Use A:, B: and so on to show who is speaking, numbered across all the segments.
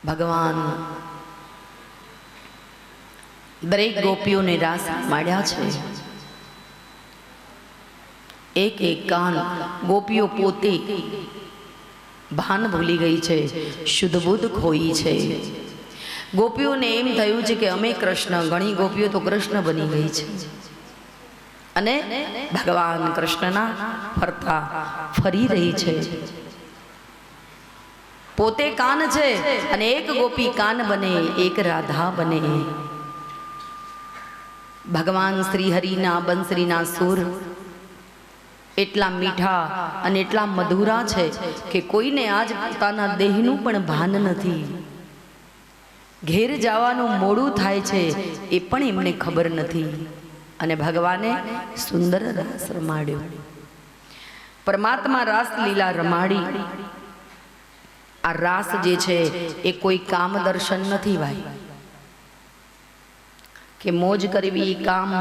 A: ભગવાન દરેક ગોપીઓને રાસ રમાડ્યા છે. એક એક કાન ગોપીઓ પોતે ભાન ભૂલી ગઈ છે, શુદ્ધ બુદ્ધ ખોઈ છે. ગોપીઓને એમ થયું છે કે અમે કૃષ્ણ, ઘણી ગોપીઓ તો કૃષ્ણ બની ગઈ છે અને ભગવાન કૃષ્ણના ફરતા ફરી રહી છે. પોતે કાન છે અને એક ગોપી કાન બને, એક રાધા બને. ભગવાન શ્રી હરિના બંસરીના સુર એટલા મીઠા અને એટલા મધુરા છે કે કોઈને આજ પોતાના દેહનું પણ ભાન નથી. ઘેર જવાનું મોડું થાય છે એ પણ એમને ખબર નથી. અને ભગવાને સુંદર રાસ રમાડ્યો. પરમાત્મા રાસ લીલા રમાડી. આ રાસ જે છે એ કોઈ કામ દર્શન નથી ભાઈ, કે મોજ કરવી, કામ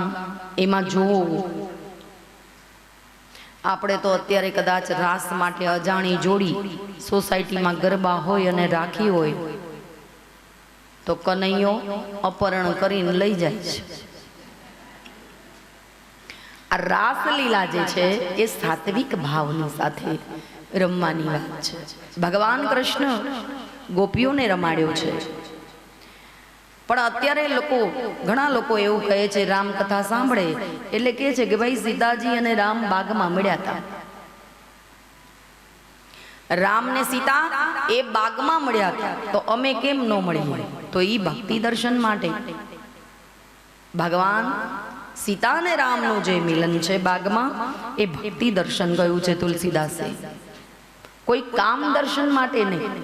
A: એમાં જોવું. આપણે તો અત્યારે કદાચ રાસ માટે અજાણી જોડી સોસાયટીમાં ગરબા હોય અને રાખી હોય તો કનૈયો અપહરણ કરીને લઈ જાય છે. આ રાસલીલા જે છે એ સાત્વિક ભાવની સાથે રમવાની વાત છે. ભગવાન કૃષ્ણ ગોપીઓને રમાડ્યો છે. પણ અત્યારે ઘણા લોકો એવું કહે છે, રામકથા સાંભળે એટલે કહે છે કે ભાઈ સીતાજી અને રામ બાગમાં મળ્યા હતા. રામ ને સીતા એ બાગમાં મળ્યા હતા તો અમે કેમ ન મળીએ? તો એ ભક્તિ દર્શન માટે. ભગવાન સીતા અને રામનું જે મિલન છે બાગમાં એ ભક્તિ દર્શન ગયું છે તુલસીદાસે, કોઈ કામ દર્શન માટે નહીં,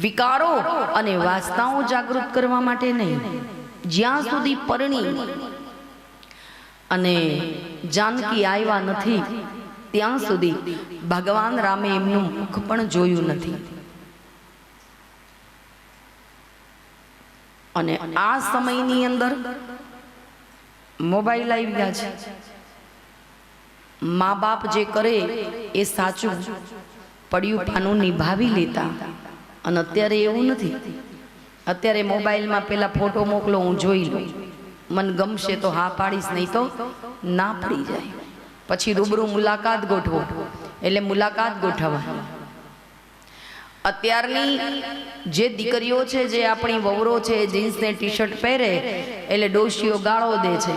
A: વિકારો અને વાસનાઓ જાગૃત કરવા માટે નહીં. જ્યાં સુધી પરણી અને જાનકી આવ્યા નથી ત્યાં સુધી ભગવાન રામે એમનું મુખ પણ જોયું નથી. અને આ સમયની અંદર મોબાઈલ આવી ગયા છે. મા બાપ જે કરે એ સાચું પડ્યું પાનું નિભાવી લેતા. અને અત્યારે એવું નથી. અત્યારે મોબાઈલમાં પેલા ફોટો મોકલો, હું જોઈ લઉં, મને ગમશે તો હા પાડીશ, નહીં તો ના પડી જાય. પછી રૂબરૂ મુલાકાત ગોઠવો એટલે મુલાકાત ગોઠવવા. અત્યારની જે દીકરીઓ છે, જે આપણી વહુરો છે, જીન્સ ને ટી શર્ટ પહેરે એટલે ડોશીઓ ગાળો દે છે.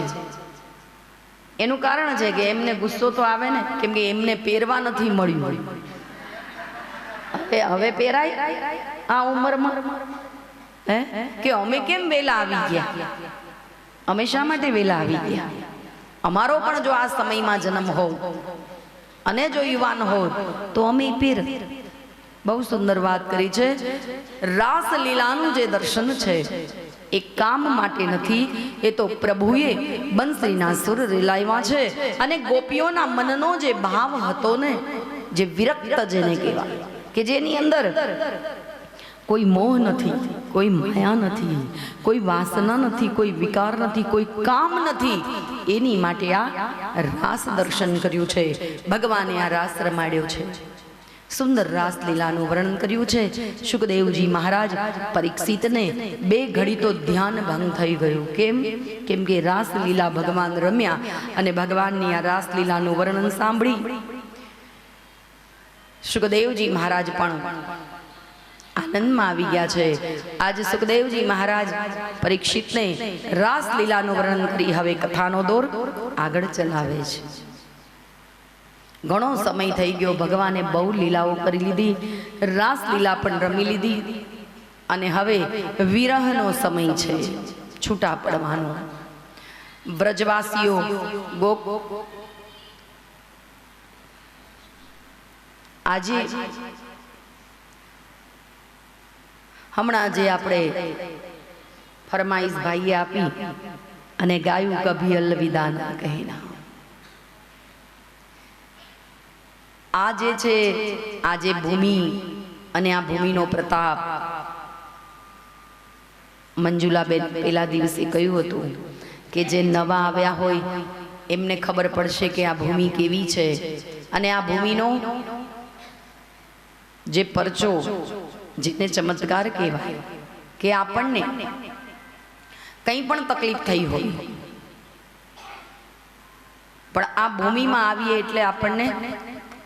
A: એનું કારણ છે કે એમને ગુસ્સો તો આવે ને, કેમ કે એમને પહેરવા નથી મળ્યું. હવે પહેરાય આ ઉંમરમાં? કે અમે કેમ વેલા આવી ગયા? અમે શા માટે વેલા આવી ગયા? અમારો પણ જો આ સમયમાં જન્મ હોય અને જો યુવાન હોય તો અમે પહેર. બહુ સુંદર વાત કરી છે. રાસલીલાનું જે દર્શન છે એ કામ માટે નથી, એ તો પ્રભુએ બંસરીના સુર રેલાવ્યા છે. અને ગોપીઓના મનનો જે ભાવ હતો ને, જે વિરક્ત જેને કહેવાય, કે જેની અંદર કોઈ મોહ નથી, કોઈ માયા નથી, કોઈ વાસના નથી, કોઈ વિકાર નથી, કોઈ કામ નથી, એની માટે આ રાસ દર્શન કર્યું છે. ભગવાને આ રાસ રમાડ્યો છે. સુંદર રાસલીલાનું વર્ણન કર્યું છે. સુખદેવજી મહારાજ પરીક્ષિતને 2 ઘડી તો ધ્યાન ભંગ થઈ ગયું. કેમ કે રાસલીલા ભગવાન રમ્યા અને ભગવાનની આ રાસલીલાનું વર્ણન સાંભળી સુખદેવજી મહારાજ પણ આનંદમાં આવી ગયા છે. આજે સુખદેવજી મહારાજ પરીક્ષિતને રાસલીલાનું વર્ણન કરી હવે કથાનો દોર આગળ ચલાવે છે. ઘણો સમય થઈ ગયો, ભગવાને બહુ લીલાઓ કરી લીધી, રાસલીલા પણ રમી લીધી અને હવે વિરહનો સમય છે, છૂટા પડવાનો. બ્રજવાસીઓ આજે હમણાં જે આપણે ફરમાઈશ ભાઈએ આપી અને ગાયું કભી અલવિદા ના કહેના, આ જે છે, આ જે ભૂમિ અને આ ભૂમિનો પ્રતાપ, મંજુલાબેન પેલા દિવસે કહ્યું હતું કે જે નવા આવ્યા હોય એમને ખબર પડશે કે આ ભૂમિ કેવી છે. અને આ ભૂમિનો જે પરચો જેને ચમત્કાર કહેવાય કે આપણને કંઈ પણ તકલીફ થઈ હોય પણ આ ભૂમિમાં આવીએ એટલે આપણને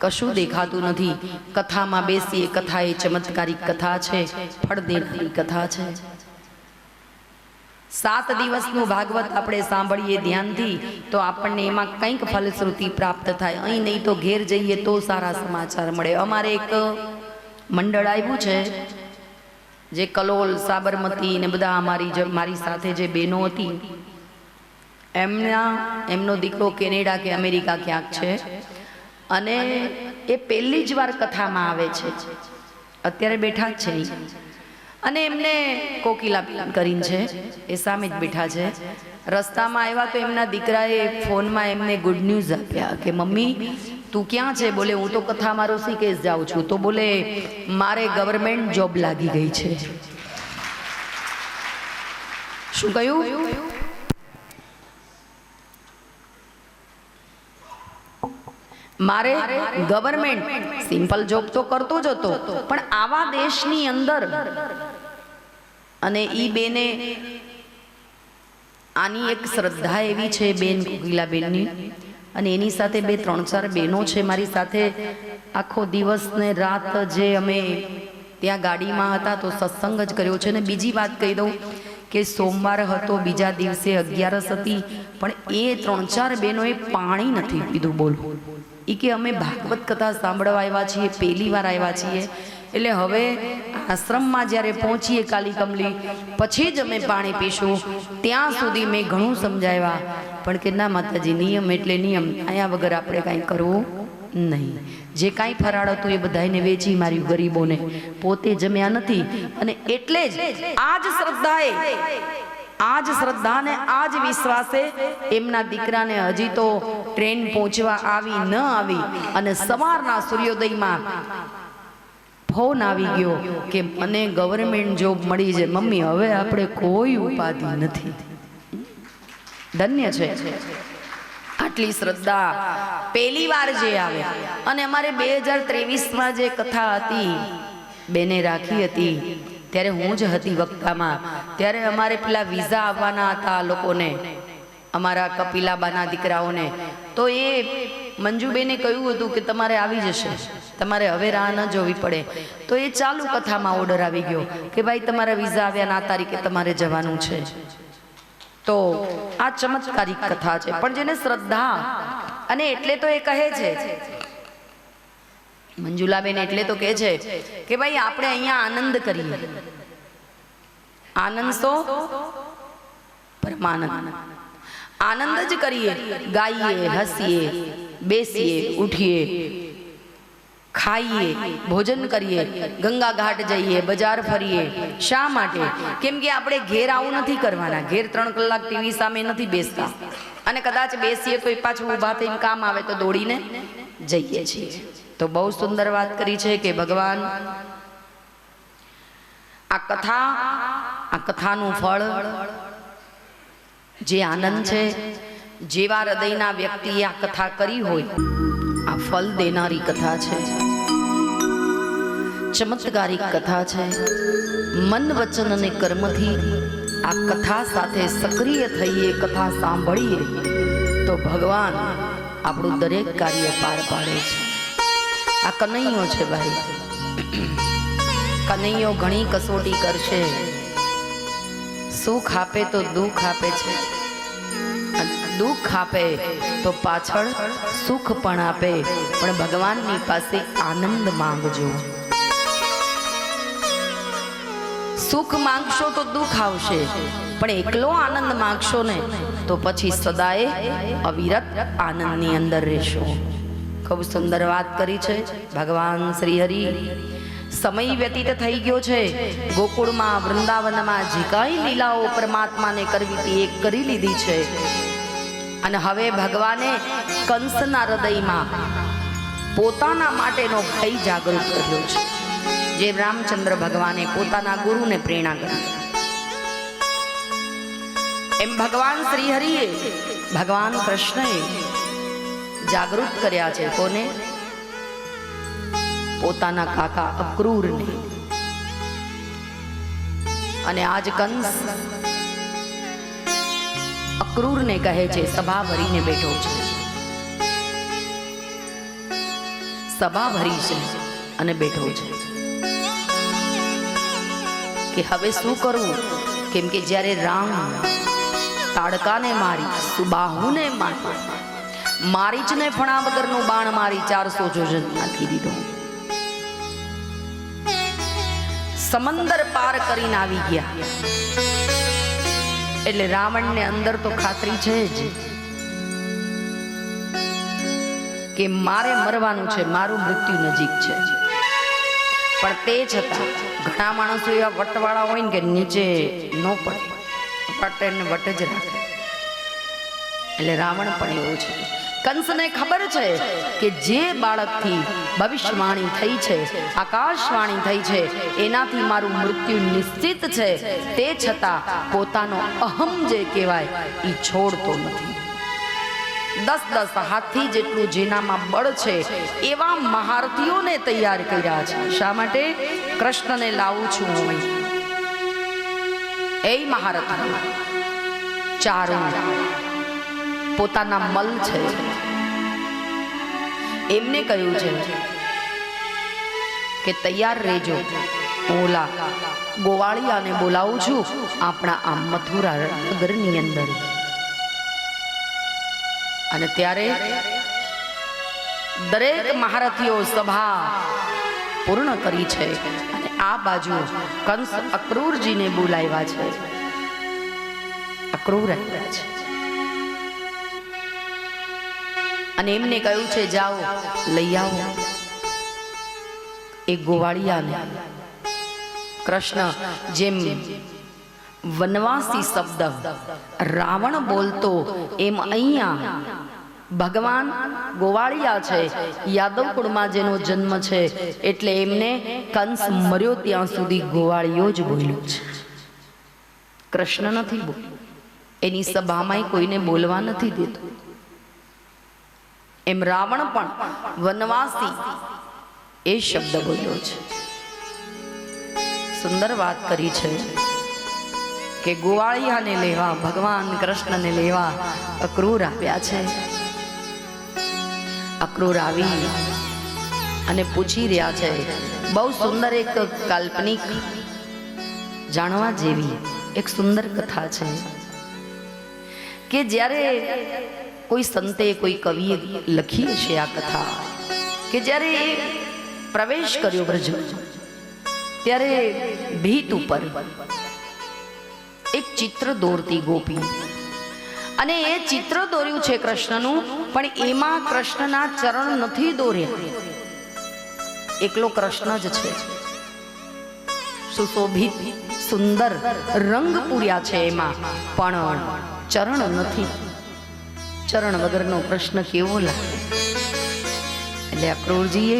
A: કશું દેખાતું નથી. કથામાં બેસીએ, કથા એ ચમત્કારિક કથા છે, ફળ દેનારી કથા છે. 7 દિવસનું ભાગવત આપણે સાંભળીએ ધ્યાનથી તો આપણને એમાં કંઈક ફલશ્રુતિ પ્રાપ્ત થાય. અહીં નહીં તો ઘેર જઈએ તો સારા સમાચાર મળે. અમારે એક મંડળ આવ્યું છે જે કલોલ, સાબરમતી ને બધા મારી સાથે જે બહેનો હતી એમનો દીકરો કેનેડા કે અમેરિકા ક્યાંક છે અને એ પહેલી જ વાર કથામાં આવે છે. અત્યારે બેઠા જ છે અને એમને કોકિલા કરીને છે એ સામે જ બેઠા છે. રસ્તામાં આવ્યા તો એમના દીકરાએ ફોનમાં એમને ગુડ ન્યૂઝ આપ્યા કે મમ્મી તું ક્યાં છે? બોલે હું તો કથામાં ઋષિકેશ જાઉં છું. તો બોલે મારે ગવર્મેન્ટ જોબ લાગી ગઈ છે. શું કહ્યું? મારે ગવર્મેન્ટ સિમ્પલ જોબ તો કરતો જ હતો પણ આવા દેશની અંદર અને ઈ બેને આની એક શ્રદ્ધા એવી છે બેન કોકિલાબેનની અને એની સાથે 2-3-4 બહેનો છે મારી સાથે. આખો દિવસ ને રાત જે અમે ત્યાં ગાડીમાં હતા તો સત્સંગ જ કર્યો છે. ને બીજી વાત કહી દઉં કે સોમવાર હતો, બીજા દિવસે 11સ હતી પણ એ 3-4 બહેનોએ પાણી નથી પીધું. બોલો, એ કે અમે ભાગવત કથા સાંભળવા આવ્યા છીએ, પહેલી વાર આવ્યા છીએ એટલે હવે આશ્રમમાં જ્યારે પહોંચીએ કાલી કમલી પછી જ અમે પાણી પીશું. ત્યાં સુધી મેં ઘણું સમજાવ્યા પણ કે ના માતાજી, નિયમ એટલે નિયમ, અહીંયા વગર આપણે કાંઈ કરવું નહીં. જે કાંઈ ફરાળ હતું એ બધાને વેચી માર્યું ગરીબોને, પોતે જમ્યા નથી. અને એટલે જ આ જ શ્રદ્ધાને આ જ વિશ્વાસે એમના દીકરાને હજી તો ટ્રેન પહોંચવા આવી ન આવી અને સવારના સૂર્યોદયમાં ફોન આવી ગયો કે મને ગવર્મેન્ટ જોબ મળી છે મમ્મી, હવે આપણે કોઈ ઉપાધિ નથી. ધન્ય છે આટલી શ્રદ્ધા પહેલી વાર જે આવે. અને અમારે 2023માં જે કથા હતી બેને રાખી હતી ત્યારે હું જ હતી વક્તામાં. ત્યારે અમારે પેલા વિઝા આવવાના હતા આ લોકોને, અમારા કપિલાબાના દીકરાઓને. તો એ મંજુબેને કહ્યું હતું કે તમારે આવી જશે, તમારે હવે રાહ ન જોવી પડે. તો એ ચાલુ કથામાં ઓર્ડર આવી ગયો કે ભાઈ તમારા વિઝા આવ્યા, આ તારીખે તમારે જવાનું છે. તો આ ચમત્કારિક કથા છે પણ જેને શ્રદ્ધા, અને એટલે તો એ કહે છે મંજુલાબેન, એટલે તો કહે છે કે ભાઈ આપણે અહીંયા આનંદ કરીએ. આનંદ તો પરમાનંદ, આનંદ જ કરીએ. ગાઈએ, હસીએ, બેસીએ, ઉઠીએ, ખાઈએ, ભોજન કરીએ, ગંગા ઘાટ જઈએ, બજાર ફરીએ. શા માટે? કેમ કે આપણે ઘેર આવું નથી કરવાના. ઘેર 3 કલાક ટીવી સામે નથી બેસતા અને કદાચ બેસીએ તો એ પાછું ઊભા થઈને કામ આવે તો દોડીને જઈએ છીએ. તો બહુ સુંદર વાત કરી છે કે ભગવાન આ કથાનું ફળ જે આનંદ છે, જેવા હૃદયના વ્યક્તિએ આ કથા કરી હોય આ ફળ દેનારી કથા છે, ચમત્કારિક કથા છે. મન, વચન અને કર્મથી આ કથા સાથે સક્રિય થઈએ, કથા સાંભળીએ તો ભગવાન આપણું દરેક કાર્ય પાર પાડે છે. આ કનૈયો છે ભાઈ, કનૈયો ઘણી કસોટી કરશે. સુખ આપે તો દુઃખ આપે છે, દુઃખ આપે તો પાછળ સુખ પણ આપે. પણ ભગવાનની પાસે આનંદ માંગજો. સુખ માંગશો તો દુઃખ આવશે પણ એકલો આનંદ માંગશો ને તો પછી સદાય અવિરત આનંદની અંદર રહેશો. ખૂબ સુંદર વાત કરી છે ભગવાન શ્રી હરિ. સમય વ્યતીત થઈ ગયો છે. ગોકુળમાં, વૃંદાવનમાં જે કઈ લીલાઓ પરમાત્માને કરવી હતી એ કરી લીધી છે. અને હવે ભગવાને કંસના હૃદયમાં પોતાના માટેનો ભય જાગૃત કર્યો છે. જે રામચંદ્ર ભગવાને પોતાના ગુરુને પ્રેરણા કરી એમ ભગવાન શ્રી હરિએ, ભગવાન કૃષ્ણએ જાગૃત કર્યા છે. કોને? પોતાના કાકા અક્રૂરને. અને આજ કંસ અક્રૂરને કહે છે, સભા ભરીને બેઠો છે, સભા ભરી છે અને બેઠો છે કે હવે શું કરવું? કેમ કે જ્યારે રામ તાડકાને મારી, સુબાહુને મારી, મારીચને ફણા વગરનું બાણ મારી 400 જોજન નાખી દીધો, સમંદર પાર કરીને આવી ગયા. એટલે રાવણને અંદર તો ખાતરી છે જ કે મારે મરવાનું છે, મારું મૃત્યુ નજીક છે. પણ તે છતાં ઘણા માણસો એવા વટવાળા હોય ને કે નીચે ન પડે, વટ એને વટ જ રાખે. એટલે રાવણ પણ એવો છે. કંસને ખબર છે કે જે બાળકથી ભવિષ્યવાણી થઈ છે, આકાશવાણી થઈ છે, એનાથી મારું મૃત્યુ નિશ્ચિત છે. તે છતાં પોતાનો અહમ જે કહેવાય એ છોડતો નથી. 10 હાથી જેટલું જેનામાં બળ છે એવા મહારથીઓને તૈયાર કર્યા છે. શા માટે? કૃષ્ણને લાવું છું હું. એ મહારથી ચારું પોતાના મલ છે, એમને કહ્યું છે કે તૈયાર રહેજો, ઓલા ગોવાળિયાને બોલાવું છું આપણા આ મથુરા નગરની અંદર. અને ત્યારે દરેક મહારથીઓ સભા પૂર્ણ કરી છે અને આ બાજુ કંસ અક્રૂરજીને બોલાવ્યા છે. અક્રૂર આવ્યા છે અને એમને કહ્યું છે જાઓ લઈ આવો એ ગોવાળિયાને. કૃષ્ણ જેમ વનવાસી શબ્દ રાવણ બોલતો એમ અહીંયા ભગવાન ગોવાળિયા છે, યાદવ કુળમાં જેનો જન્મ છે, એટલે એમને કંસ મર્યો ત્યાં સુધી ગોવાળિયો જ બોલ્યો છે, કૃષ્ણ નથી બોલ્યો. એની સભામાં કોઈને બોલવા નથી દેતો. એમ રાવણ પણ વનવાસી એ શબ્દ બોલ્યો છે. સુંદર વાત કરી છે કે ગોવાળિયાને લેવા, ભગવાન કૃષ્ણને લેવા અક્રૂર આવ્યા છે. અક્રૂર આવી અને પૂછી રહ્યા છે. બહુ સુંદર એક કાલ્પનિક જાણવા જેવી એક સુંદર કથા છે કે જ્યારે કોઈ સંતે, કોઈ કવિએ લખી હશે આ કથા કે જ્યારે પ્રવેશ કર્યો બ્રજ, ત્યારે ભીત ઉપર એક ચિત્ર દોરતી ગોપી, અને એ ચિત્ર દોર્યું છે કૃષ્ણનું, પણ એમાં કૃષ્ણના ચરણ નથી દોર્યા, એકલો કૃષ્ણ જ છે. સુશોભિત સુંદર રંગ પૂર્યા છે એમાં, પણ ચરણ નથી. ચરણ વગરનો કૃષ્ણ કેવો લાગે? એટલે અક્રૂરજીએ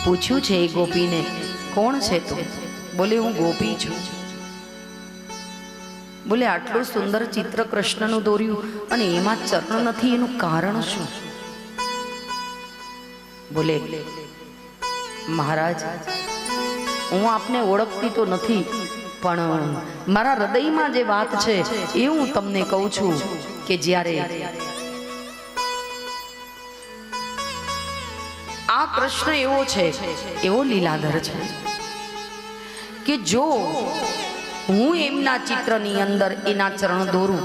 A: પૂછ્યું છે એ ગોપીને, કોણ છે તું? બોલે હું ગોપી છું. બોલે આટલું સુંદર ચિત્ર કૃષ્ણનું દોર્યું અને એમાં ચરણ નથી, એનું કારણ શું? બોલે મહારાજ, હું આપને ઓળખતી તો નથી, પણ મારા હૃદયમાં જે વાત છે એ હું તમને કહું છું કે જ્યારે આ કૃષ્ણ એવો છે, એવો લીલાધર છે કે જો હું એમના ચિત્રની અંદર એના ચરણ દોરું,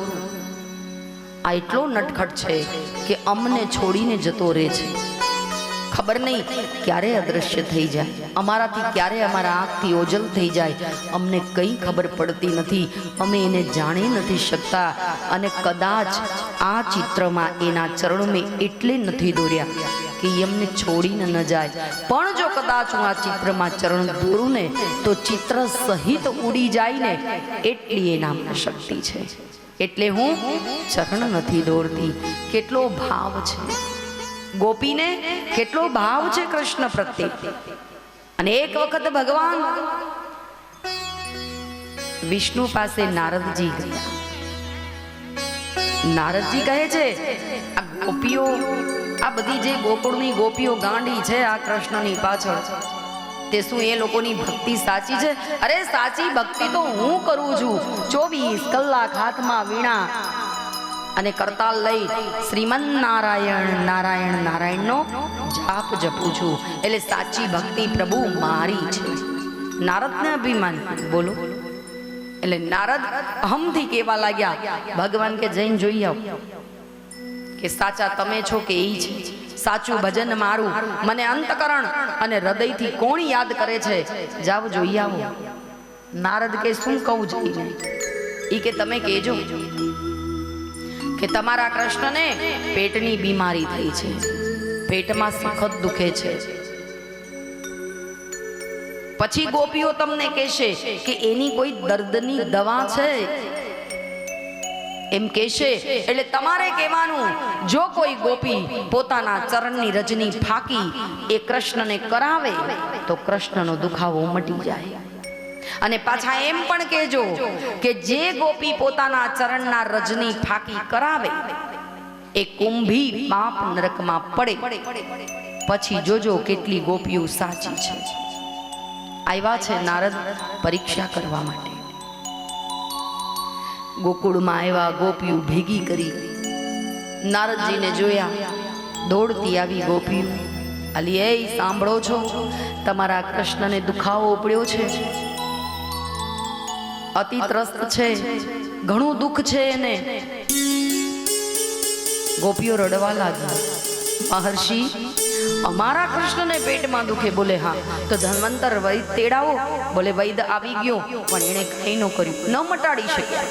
A: આ એટલો નટખટ છે કે અમને છોડીને જતો રહે છે. ખબર નહીં ક્યારે અદૃશ્ય થઈ જાય, અમારાથી ક્યારે અમારા આંખથી ઓજલ થઈ જાય, અમને કંઈ ખબર પડતી નથી. અમે એને જાણી નથી શકતા. અને કદાચ આ ચિત્રમાં એના ચરણ મેં એટલે નથી દોર્યા કે એમને છોડીને ન જાય. પણ જો કદાચ હું આ ચિત્રમાં ચરણ દોરું ને તો ચિત્ર સહિત ઉડી જાય ને, એટલી એનામાં શક્તિ છે. એટલે હું ચરણ નથી દોરતી. કેટલો ભાવ છે ગોપીને, કેટલો ભાવ છે કૃષ્ણ પ્રત્યે. અને એક વખત ભગવાન વિષ્ણુ પાસે નારદજી ગયા. નારદજી કહે છે આ ગોપીઓ, આ બધી જે ગોકુળની ગોપીઓ ગાંડી છે આ કૃષ્ણની પાછળ, તે શું એ લોકોની ભક્તિ સાચી છે? અરે સાચી ભક્તિ તો હું કરું છું. 24 કલાક હાથમાં વીણા અને કરતાલ લઈ શ્રીમન નારાયણ નારાયણ નારાયણનો જાપ જપું છું. એટલે સાચી ભક્તિ પ્રભુ મારી છે. નારદને અભિમાન, બોલો. એટલે નારદ અહમથી કેવા લાગ્યા, ભગવાન કે જઈને જોઈ આવો કે સાચા તમે છો કે એ છે. સાચું ભજન મારું મને અંતકરણ અને હૃદયથી કોણ યાદ કરે છે, જાવ જોઈ આવો. નારદ કે શું કહું જઈને? ઈ કે તમે કહેજો કે તમારા કૃષ્ણને પેટની બીમારી થઈ છે, પેટમાં સખત દુખે છે. પછી ગોપીઓ તમને કહેશે કે એની કોઈ દર્દની દવા છે એમ કહેશે. એટલે તમારે કહેવાનું, જો કોઈ ગોપી પોતાના ચરણની રજની ફાકી એ કૃષ્ણને કરાવે તો કૃષ્ણનો દુખાવો મટી જાય. અને પાછા એમ પણ કહેજો કે જે ગોપી પોતાના ચરણના રજની ફાકી કરાવે એ કુંભી પાપ નરકમાં પડે. પછી જોજો કેટલી ગોપીઓ સાચી છે. આવ્યા છે નારદ પરીક્ષા કરવા માટે. ગોકુળમાં આવ્યા, ગોપીઓ ભેગી કરી. નારદજીને જોયા, દોડતી આવી ગોપીઓ. અલી એ સાંભળો છો, તમારા કૃષ્ણને દુખાવો ઉપડ્યો છે, અતિ ત્રસ્ત છે, ઘણું દુઃખ છે એને. ગોપીઓ રડવા લાગી. મહર્ષિ, અમારા કૃષ્ણને પેટમાં દુખે? બોલે હા. તો ધન્વંતર વૈદ તેડાવો. બોલે વૈદ આવી ગયો, પણ એણે કંઈ ન કર્યું, ન મટાડી શક્યા.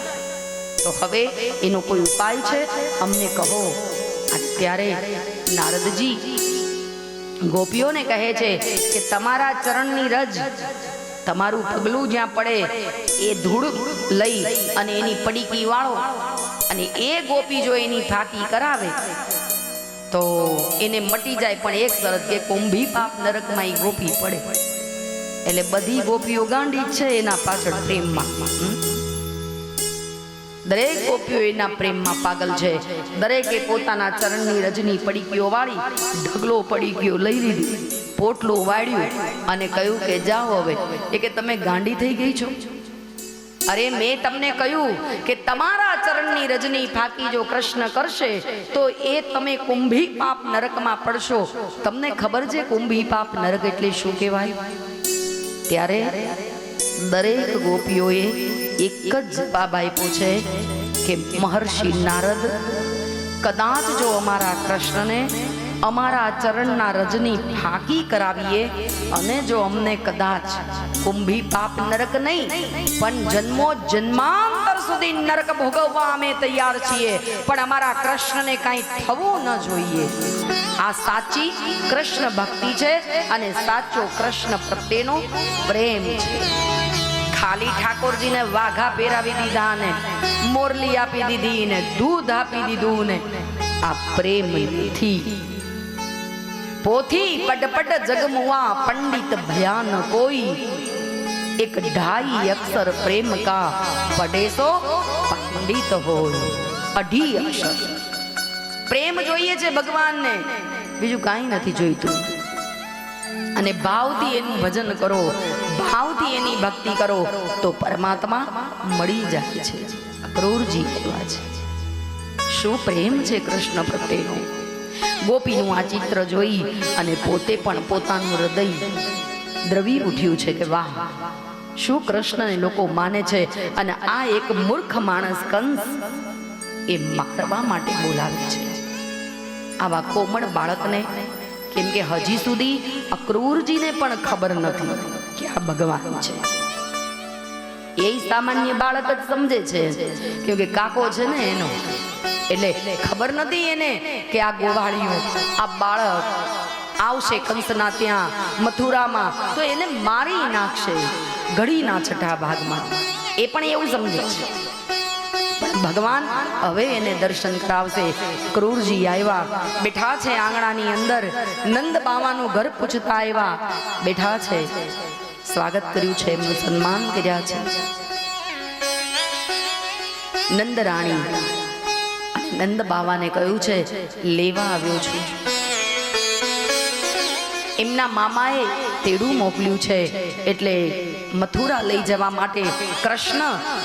A: તો હવે એનો કોઈ ઉપાય છે? અમને કહો. અત્યારે નારદજી ગોપીઓને કહે છે કે તમારા ચરણની રજ, તમારું પગલું જ્યાં પડે એ ધૂળ લઈ અને એની પડીકી વાળો, અને એ ગોપી જો એની ફાકી કરાવે તો એને મટી જાય. પણ એક શરત કે કુંભી પાપ નરકમાં એ ગોપી પડે. એટલે બધી ગોપીઓ ગાંડી છે એના પાછળ પ્રેમમાં. દરેક ગોપીઓ એના પ્રેમમાં પાગલ છે. દરેકે પોતાના ચરણની રજની પડીકીઓ વાળી ઢગલો પડીકીઓ લઈ લીધી, પોટલું વાળ્યું અને કહ્યું કે જાઓ હવે. એ કે તમે ગાંડી થઈ ગઈ છો? અરે મેં તમને કહ્યું કે તમારા ચરણની રજની ફાકી જો કૃષ્ણ કરશે તો એ તમે કુંભી પાપ નરકમાં પડશો. તમને ખબર છે કુંભી પાપ નરક એટલે શું કહેવાય? ત્યારે દરેક ગોપીઓએ એક જ જવાબ આપ્યો છે કે મહર્ષિ નારદ, કદાચ જો અમારા કૃષ્ણને અમારા ચરણના રજની ફાકી કરાવીએ અને જો અમને કદાચ કુંભી પાપ નરક નહીં પણ જન્મો જન્માંતર સુધી નરક ભોગવવા અમે તૈયાર છીએ, પણ અમારા કૃષ્ણને કાંઈ થવું ન જોઈએ. આ સાચી કૃષ્ણ ભક્તિ છે અને સાચો કૃષ્ણ પ્રત્યેનો પ્રેમ છે. ખાલી ઠાકોરજીને વાઘા પહેરાવી દીધા ને મોરલી આપી દીધી ને દૂધ આપી દીધું ને આ પ્રેમ નથી. પોથી પટપટ જગमुआ पंडित भयान कोई, एक ढाई अक्षर प्रेम का पढ़े सो पंडित हो. अઢી અક્ષર પ્રેમ જોઈએ છે ભગવાનને, બીજું કાંઈ નથી જોઈતું. અને ભાવથી એનું ભજન કરો, ભાવથી એની ભક્તિ કરો તો પરમાત્મા મળી જાય છે. અક્રૂરજી કહેવા છે. શું પ્રેમ છે કૃષ્ણ પ્રત્યેનો. ગોપીનું આ ચિત્ર જોઈ અને પોતે પણ પોતાનું હૃદય દ્રવી ઉઠ્યું છે કે વાહ, શું કૃષ્ણને લોકો માને છે. અને આ એક મૂર્ખ માણસ કંસ એ મારવા માટે બોલાવે છે આવા કોમળ બાળકને. કેમ કે હજી સુધી અક્રૂરજીને પણ ખબર નથી કે આ ભગવાન છે. એ સામાન્ય બાળક જ સમજે છે, કેમ કે કાકો છે ને એનો, એટલે ખબર નથી એને કે આ ગોવાળીઓ, આ બાળક આવશે કંસના ત્યાં મથુરામાં તો એને મારી નાખશે ઘડીના છઠ્ઠા ભાગમાં. એ પણ એવું સમજે છે. પણ ભગવાન હવે એને દર્શન કરાવશે. ક્રૂરજી આવ્યા, બેઠા છે આંગણાની અંદર. નંદ બાવાનું ઘર પૂછતા આવ્યા, બેઠા છે, સ્વાગત કર્યું છે, એમનું સન્માન કર્યા છે. નંદ રાણી નંદ બાવાને કહ્યું છે લેવા આવ્યો છું. એમના મામાએ તેડું મોકલ્યું છે, એટલે મથુરા લઈ જવા માટે કૃષ્ણ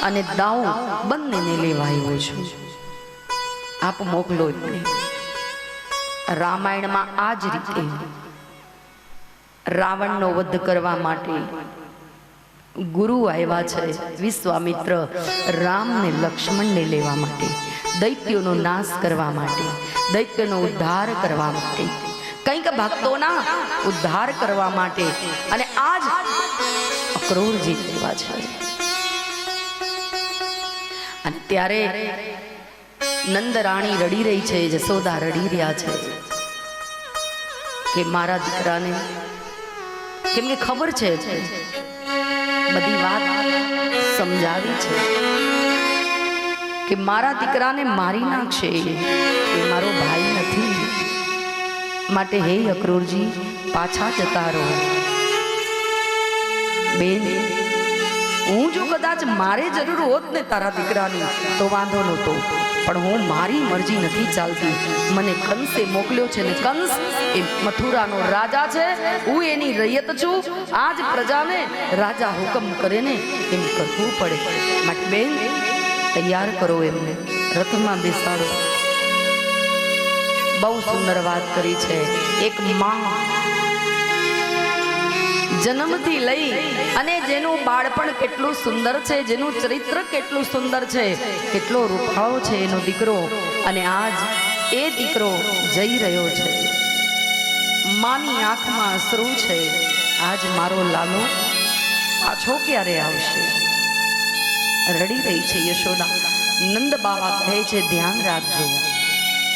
A: અને દાઉ બંનેને લેવા આવ્યો છું. આપ મોકલો એમને. રામાયણમાં આ જ રીતે રાવણનો વધ કરવા માટે ગુરુ આવ્યા છે. વિશ્વામિત્ર રામને લક્ષ્મણને લેવા માટે, દૈત્યોનો નાશ કરવા માટે, દૈત્યનો ઉદ્ધાર કરવા માટે, કંઈક ભક્તોના ઉદ્ધાર કરવા માટે, અને આજ અક્રૂરજી લેવા છે. અને ત્યારે નંદરાણી રડી રહી છે, જશોદા રડી રહ્યા છે કે મારા દીકરાને, કેમ કે ખબર છે બધી વાત સમજાવી છે કે મારા દીકરાને મારી નાખશે, એ મારો ભાઈ નથી. માટે હે અક્રૂરજી, પાછા જતા રહો. બેન, હું જો કદાચ મારે જરૂર હોત ને તારા દીકરાની તો વાંધો નહોતો, પણ હું મારી મરજી નથી ચાલતી. મને કંસે મોકલ્યો છે ને કંસ એ મથુરાનો રાજા છે, હું એની રૈયત છું. આજ પ્રજાને રાજા હુકમ કરે ને એમ કરવું પડે. માટે બેન, તૈયાર કરો એમને, રથમાં બેસાડો. બહુ સુંદર વાત કરી છે. એક માં જન્મથી લઈ અને જેનું બાળપણ કેટલું સુંદર છે, જેનું ચરિત્ર કેટલું સુંદર છે, કેટલો રૂપાળો છે એનો દીકરો, અને આજ એ દીકરો જઈ રહ્યો છે. માની આંખમાં અશ્રુ છે. આજ મારો લાલો પાછો ક્યારે આવશે? રડી રહી છે યશોદા. નંદ બાબા કહે છે ધ્યાન રાખજો,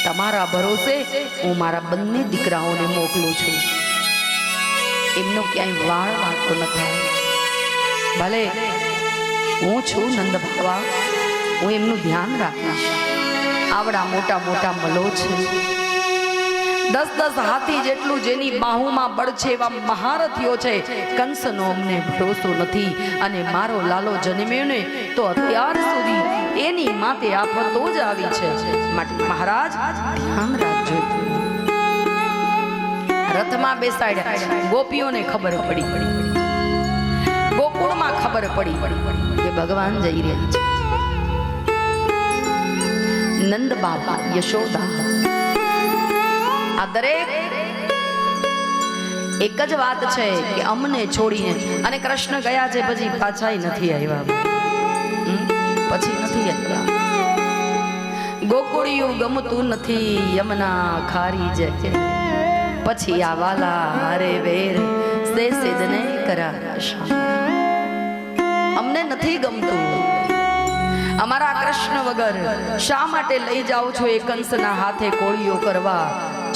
A: તમારા ભરોસે હું મારા બંને દીકરાઓને મોકલું છું. એમનો ક્યાંય વાળ વાંકો ન થાય. ભલે હું છું નંદ બાબા, હું એમનું ધ્યાન રાખીશ. આવડા મોટા મોટા મલો છે, 10-10 હાથી જેટલું જેની બાહુમાં બળ છે એવા મહારથીઓ છે. કંસનો અમને ભરોસો નથી, અને મારો લાલો જન્મ્યો ને તો અત્યાર સુધી એની માથે આફતો જ આવી છે. માટે મહારાજ ધ્યાન રાખજો. રથમાં બેસાડ્યા. ગોપીઓને ખબર પડી, ગોકુળમાં ખબર પડી કે ભગવાન જઈ રહ્યા છે. નંદ બાબા, યશોદા, આ દરેક એક જ વાત છે કે અમને છોડીને, અને કૃષ્ણ ગયા છે પછી પાછા નથી આવ્યા, પછી નથી આવ્યા. ગોકુળિયું ગમતું નથી, યમુના ખારી જાય પછી આ વાલા હારે વેર સે સિદ્ધને કરા. અમને નથી ગમતું. અમારા કૃષ્ણ વગર શા માટે લઈ જાઓ છો એ કંસના હાથે કોળીઓ કરવા?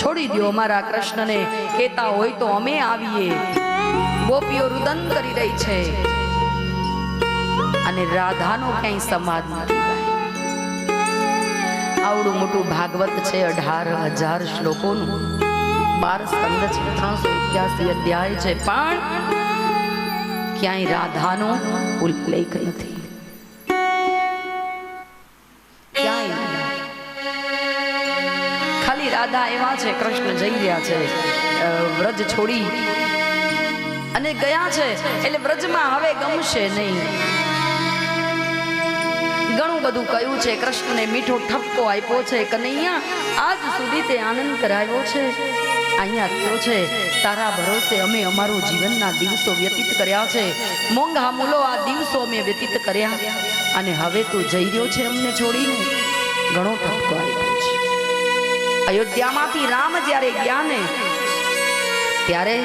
A: છોડી દો અમારા કૃષ્ણને. કહેતા હોય તો અમે આવીએ. ગોપીઓ રુદન કરી રહી છે, અને રાધાનો ક્યાંય સમાજ નથી. આવડું મોટું ભાગવત છે, 18,000 શ્લોકોનું, 12 સ્કંદ છે, 381 અધ્યાય છે, પણ ક્યાંય રાધાનો ઉલ્લેખ નથી. ક્યાંય ખાલી રાધા એવા છે, કૃષ્ણ જઈ રહ્યા છે વ્રજ છોડી અને ગયા છે, એટલે વ્રજમાં હવે ગમશે નહીં. ઘણું બધું કહ્યું છે, કૃષ્ણને મીઠો ઠપકો આપ્યો છે, કનૈયા આજ સુધી તે આનંદ કરાવ્યો છે. અહીંયા થયો છે, તારા ભરોસે અમે અમારું જીવનના દિવસો વ્યતીત કર્યા છે. મોંઘા મૂલો આ દિવસો અમે વ્યતીત કર્યા, અને હવે તું જઈ રહ્યો છે અમને છોડીને. ઘણો ઠપકો આપ્યો છે. અયોધ્યામાંથી રામ જ્યારે ગયા ને ત્યારે,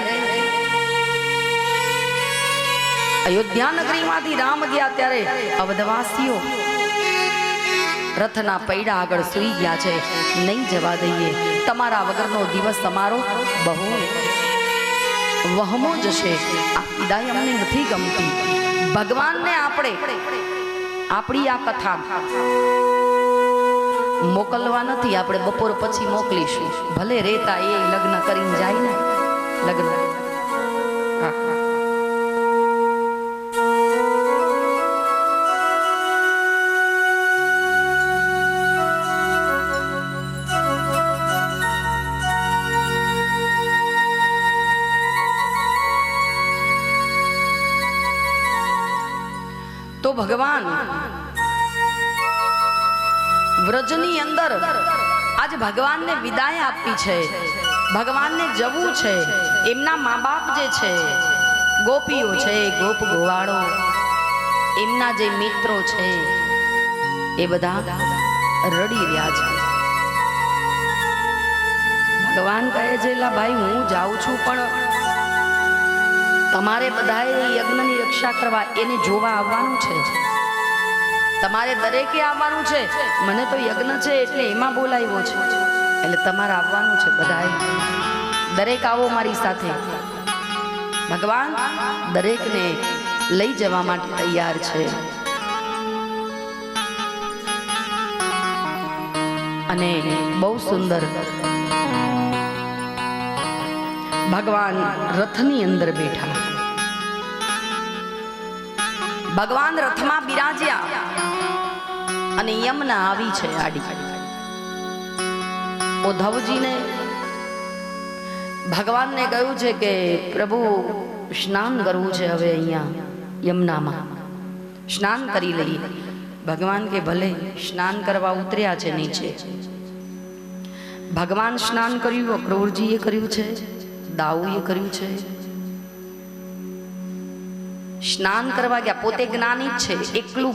A: અયોધ્યા નગરીમાંથી રામ ગયા ત્યારે અવધવાસીઓ રથના પૈડા આગળ સૂઈ ગયા છે. નહીં જવા દઈએ, તમારા વગરનો દિવસ અમારો બહુ વહમો જશે. આ વિદાય અમને નથી ગમતી. ભગવાનને આપણે આપણી આ કથા મોકલવા નથી, આપણે બપોર પછી મોકલીશું. ભલે રેતા એ લગ્ન કરીને જાય ને, લગ્ન તો ભગવાન વ્રજની અંદર આજ ભગવાનને વિદાય આપી છે, ભગવાનને જવું છે. એમના મા બાપ જે છે, ગોપીઓ છે, ગોપ ગોવાળો, એમના જે મિત્રો છે, એ બધા રડી રહ્યા છે. ભગવાન કહે છે, લા ભાઈ હું જાઉં છું, પણ તમારે બધાએ યજ્ઞની રક્ષા કરવા એને જોવા આવવાનું છે. તમારે દરેકે આવવાનું છે. મને તો યજ્ઞ છે એટલે એમાં બોલાવ્યો છે, એટલે તમારે આવવાનું છે. બધાએ દરેક આવો મારી સાથે. ભગવાન દરેકને લઈ જવા માટે તૈયાર છે. અને બહુ સુંદર ભગવાન રથની અંદર બેઠા. ભગવાન રથમાં બિરાજ્યા અને યમુના આવી છે આડી. ઉદ્ધવજીને ભગવાનને કહ્યું છે કે પ્રભુ સ્નાન કરવું છે, હવે અહીંયા યમુનામાં સ્નાન કરી લઈએ. ભગવાન કે ભલે. સ્નાન કરવા ઉતર્યા છે નીચે. ભગવાન સ્નાન કર્યું, અક્રૂરજીએ કર્યું છે, દાઉએ કર્યું છે. સ્નાન કરવા ગયા. પોતે જ્ઞાની જ છે. એકલું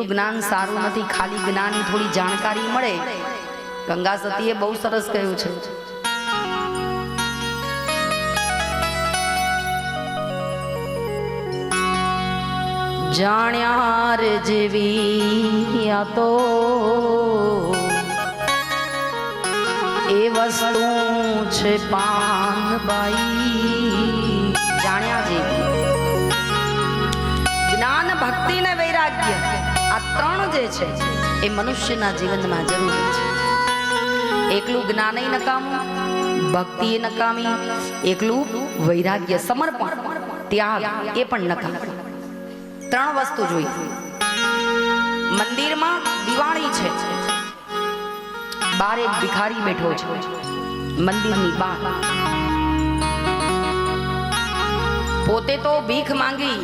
A: જ્ઞાન સારું નથી. ખાલી જ્ઞાની થોડી જાણકારી મળે. ગંગા સતીએ બહુ સરસ કહ્યું છે, જાણ્યા રે જેવી આ તો એ વસ્તુ છે પાનબાઈ. જાણ્યા જેવી. જ્ઞાન, ભક્તિ ને વૈરાગ્ય, આ ત્રણ જે છે એ મનુષ્યના જીવનમાં જરૂરી છે. એકલું જ્ઞાન નકામું, ભક્તિ નકામી, એકલું વૈરાગ્ય, સમર્પણ, ત્યાગ એ પણ નકામું. ત્રણ વસ્તુ જોઈએ. મંદિરમાં દિવાળી છે, બાર એક ભિખારી બેઠો છે મંદિરની બહાર. પોતે તો ભીખ માંગી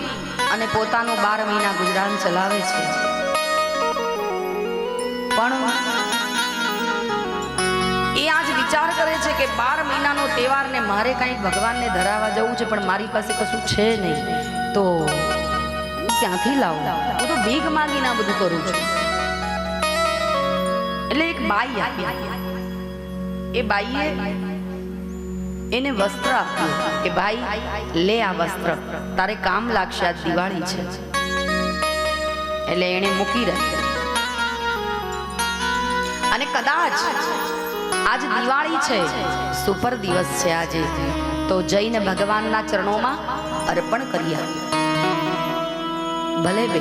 A: અને પોતાનું 12 મહિના ગુજરાન ચલાવે છે, પણ એ આજ વિચાર કરે છે કે 12 મહિનાનો તહેવાર ને મારે કંઈક ભગવાનને ધરાવવા જવું છે, પણ મારી પાસે કશું છે નહીં, તો ક્યાંથી લાવું? હું તો ભીખ માંગીને બધું કરું છું. એટલે એક બાઈ આપી. એ બાઈએ એને વસ્ત્ર આપ્યું કે ભાઈ લે આ વસ્ત્ર, તારે કામ લાગશે, આજ દિવાળી છે. એટલે એને મૂકી રાખ્યા. અને કદાચ આજ દિવાળી છે, સુપર દિવસ છે આજે, તો જઈને ભગવાનના ચરણોમાં અર્પણ કરી આવ્યું. ભલે બે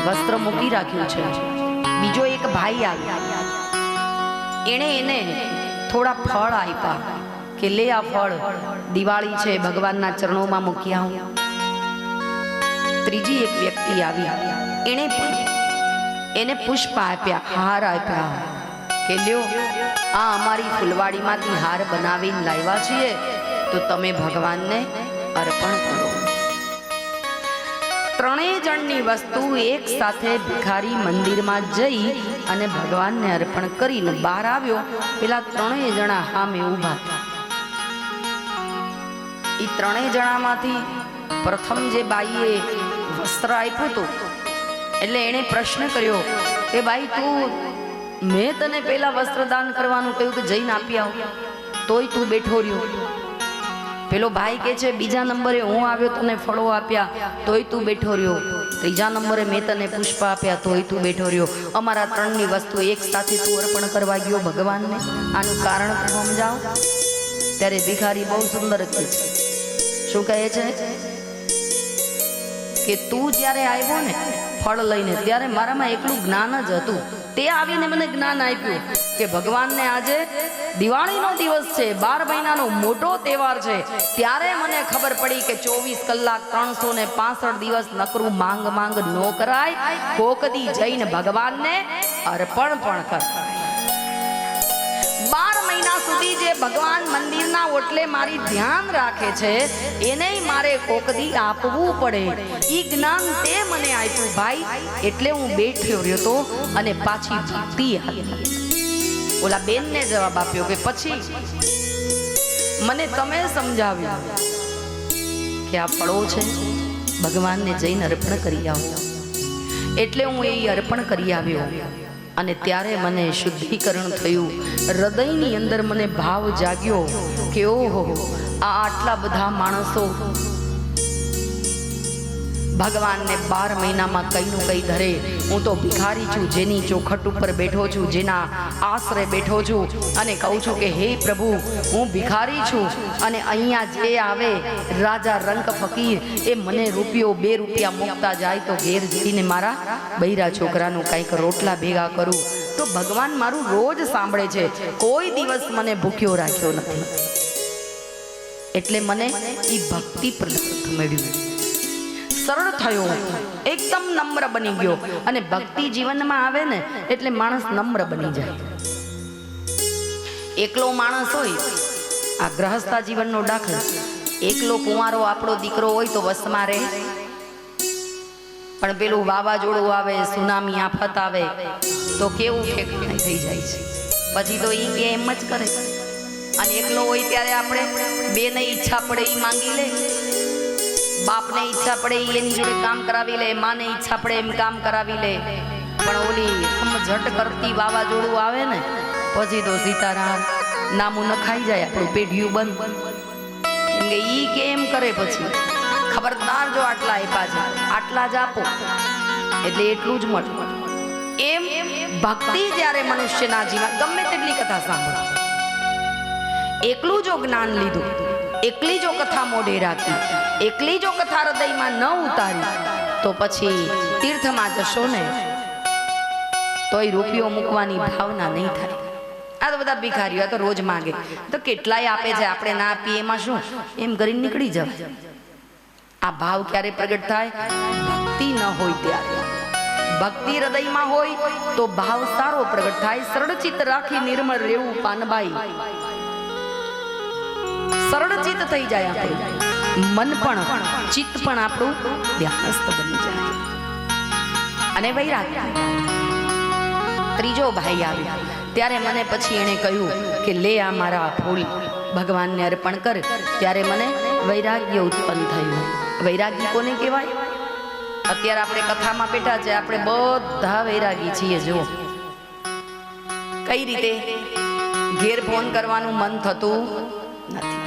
A: વસ્ત્ર મૂકી રાખ્યું છે. બીજો એક ભાઈ આવ્યો. એને થોડા ફળ આપ્યા કે લે આ ફળ, દિવાળી છે, ભગવાનના ચરણોમાં મૂકી આવું. ત્રીજી એક વ્યક્તિ આવી. એને પુષ્પ આપ્યા, હાર આપ્યા કે લ્યો આ અમારી ફૂલવાડીમાંથી હાર બનાવીને લાવ્યા છીએ, તો તમે ભગવાનને અર્પણ કરો. ત્રણેય જણની વસ્તુ એક સાથે ભિખારી મંદિરમાં જઈ અને ભગવાનને અર્પણ કરીને બહાર આવ્યો. પેલા ત્રણેય જણા સામે ઊભા હતા. એ ત્રણેય જણામાંથી પ્રથમ જે બાઈએ વસ્ત્ર આપ્યું હતું, એટલે એણે પ્રશ્ન કર્યો કે ભાઈ તું, મેં તને પેલા વસ્ત્રદાન કરવાનું કહ્યું કે જઈને આપી આવ, તોય તું બેઠો રહ્યો. પેલો ભાઈ કે છે બીજા નંબરે હું આવ્યો, તને ફળો આપ્યા, તોય તું બેઠો રહ્યો. ત્રીજા નંબરે મેં તને પુષ્પ આપ્યા, તોય તું બેઠો રહ્યો. અમારા ત્રણની વસ્તુ એક સાથે તું અર્પણ કરવા ગયો ભગવાનને, આનું કારણ સમજાવ. ત્યારે ભિખારી બહુ સુંદર કહે છે. શું કહે છે કે તું જ્યારે આવ્યો ને ફળ લઈને, ત્યારે મારામાં એકલું જ્ઞાન જ હતું. તે આવીને મને જ્ઞાન આપ્યું કે ભગવાનને આજે દિવાળીનો દિવસ છે, 12 મહિનાનો મોટો તહેવાર છે. ત્યારે મને ખબર પડી કે 24 કલાક 365 દિવસ નકરું માંગ નો કરાય, કોકદી જઈને ભગવાનને અર્પણ પણ કરાય. 12 મહિના સુધી જે ભગવાન મંદિરના ઓટલે મારી ધ્યાન રાખે છે એને મારે કોકદી આપવું પડે. ઈ જ્ઞાન તે મને આપ્યું ભાઈ, એટલે હું બેઠ્યો રહ્યો તો અને પાછી ભક્તિ આવી. ઓલા બેનને જવાબ આપ્યો કે પછી મને તમે સમજાવ્યું કે આ ફળો છે ભગવાનને જઈને અર્પણ કરી આવો. એટલે હું એ અર્પણ કરી આવ્યો અને ત્યારે મને શુદ્ધિકરણ થયું. હૃદયની અંદર મને ભાવ જાગ્યો કે ઓહો, આ આટલા બધા માણસો ભગવાનને 12 મહિનામાં કઈનું કઈ ધરે. હું તો ભિખારી છું, જેની ચોખટ ઉપર બેઠો છું, જેના આશરે બેઠો છું અને કહું છું કે હે પ્રભુ, હું ભિખારી છું અને અહીંયા જે આવે રાજા રંક ફકીર એ મને રૂપિયો 2 રૂપિયા મૂકતા જાય તો ઘેર જઈને મારા બૈરા છોકરાનું કંઈક રોટલા ભેગા કરું. તો ભગવાન મારું રોજ સાંભળે છે, કોઈ દિવસ મને ભૂખ્યો રાખ્યો નથી. એટલે મને એ ભક્તિ પ્રલબ્ધ મળ્યું, સરળ થયો, એકદમ નમ્ર બની ગયો. અને ભક્તિ જીવનમાં આવે ને એટલે માણસ નમ્ર બની જાય. એકલો માણસ હોય, આ ગ્રહસ્થા જીવનનો દાખલો, એકલો કુંવારો આપણો દીકરો હોય તો વસમાં રહે, પણ પેલું વાવાઝોડું આવે, સુનામી આફત આવે તો કેવું ઠેકાણે થઈ જાય છે. પછી તો ઈ કે એમ જ કરે. અને એકલો હોય ત્યારે આપણે બેને ઈચ્છા પડે ઈ માંગી લે, બાપને ઈચ્છા પડે એની જોડે કામ કરાવી લે, માને ઈચ્છા પડે એમ કામ કરાવી લે. પણ ઓલી ઝટ કરતી વાવાઝોડું આવે ને પછી તો સીતારામ નામું ન ખાઈ જાય, આપણું પેઢિયું બંધ. કેમ કે ઈ કેમ કરે પછી ખબરદાર, જો આટલા આપ્યા છે આટલા જ આપો એટલે એટલું જ મળે. એમ ભક્તિ જ્યારે મનુષ્યના જીવન, ગમે તેટલી કથા સાંભળો, એકલું જો જ્ઞાન લીધું, એકલી જો કથા મોઢે રાખી, એકલી જો કથા હૃદયમાં ન ઉતારી તો પછી તીર્થમાં જશો ને તોય રૂપિયો મૂકવાની ભાવના નહીં થાય. આ તો બધા ભિખારીઓ, આ તો રોજ માગે તો કેટલાય આપે છે, આપણે ના આપીએ એમાં શું, એમ કરીને નીકળી જવાય. આ ભાવ ક્યારે પ્રગટ થાય? ભક્તિ ન હોય ત્યારે. ભક્તિ હૃદયમાં હોય તો ભાવ સારો પ્રગટ થાય. સરળ ચિત્ત રાખી નિર્મળ રહેવું પાનબાઈ, સરળ ચિત્ત થઈ જાય આપણું, મન પણ ચિત્ત પણ આપણું ધ્યાનસ્થ બની જાય. અને વૈરાગ્ય, ત્રીજો ભાઈ આવ્યો ત્યારે મને પછી એણે કહ્યું કે લે આ મારા ફૂલ ભગવાનને અર્પણ કર. ત્યારે મને વૈરાગ્ય ઉત્પન્ન થયું. વૈરાગ્ય કોને કહેવાય? અત્યારે આપણે કથામાં બેઠા છે, આપણે બધા વૈરાગી છીએ. જુઓ કઈ રીતે ઘેર ફોન કરવાનું મન થતું નથી,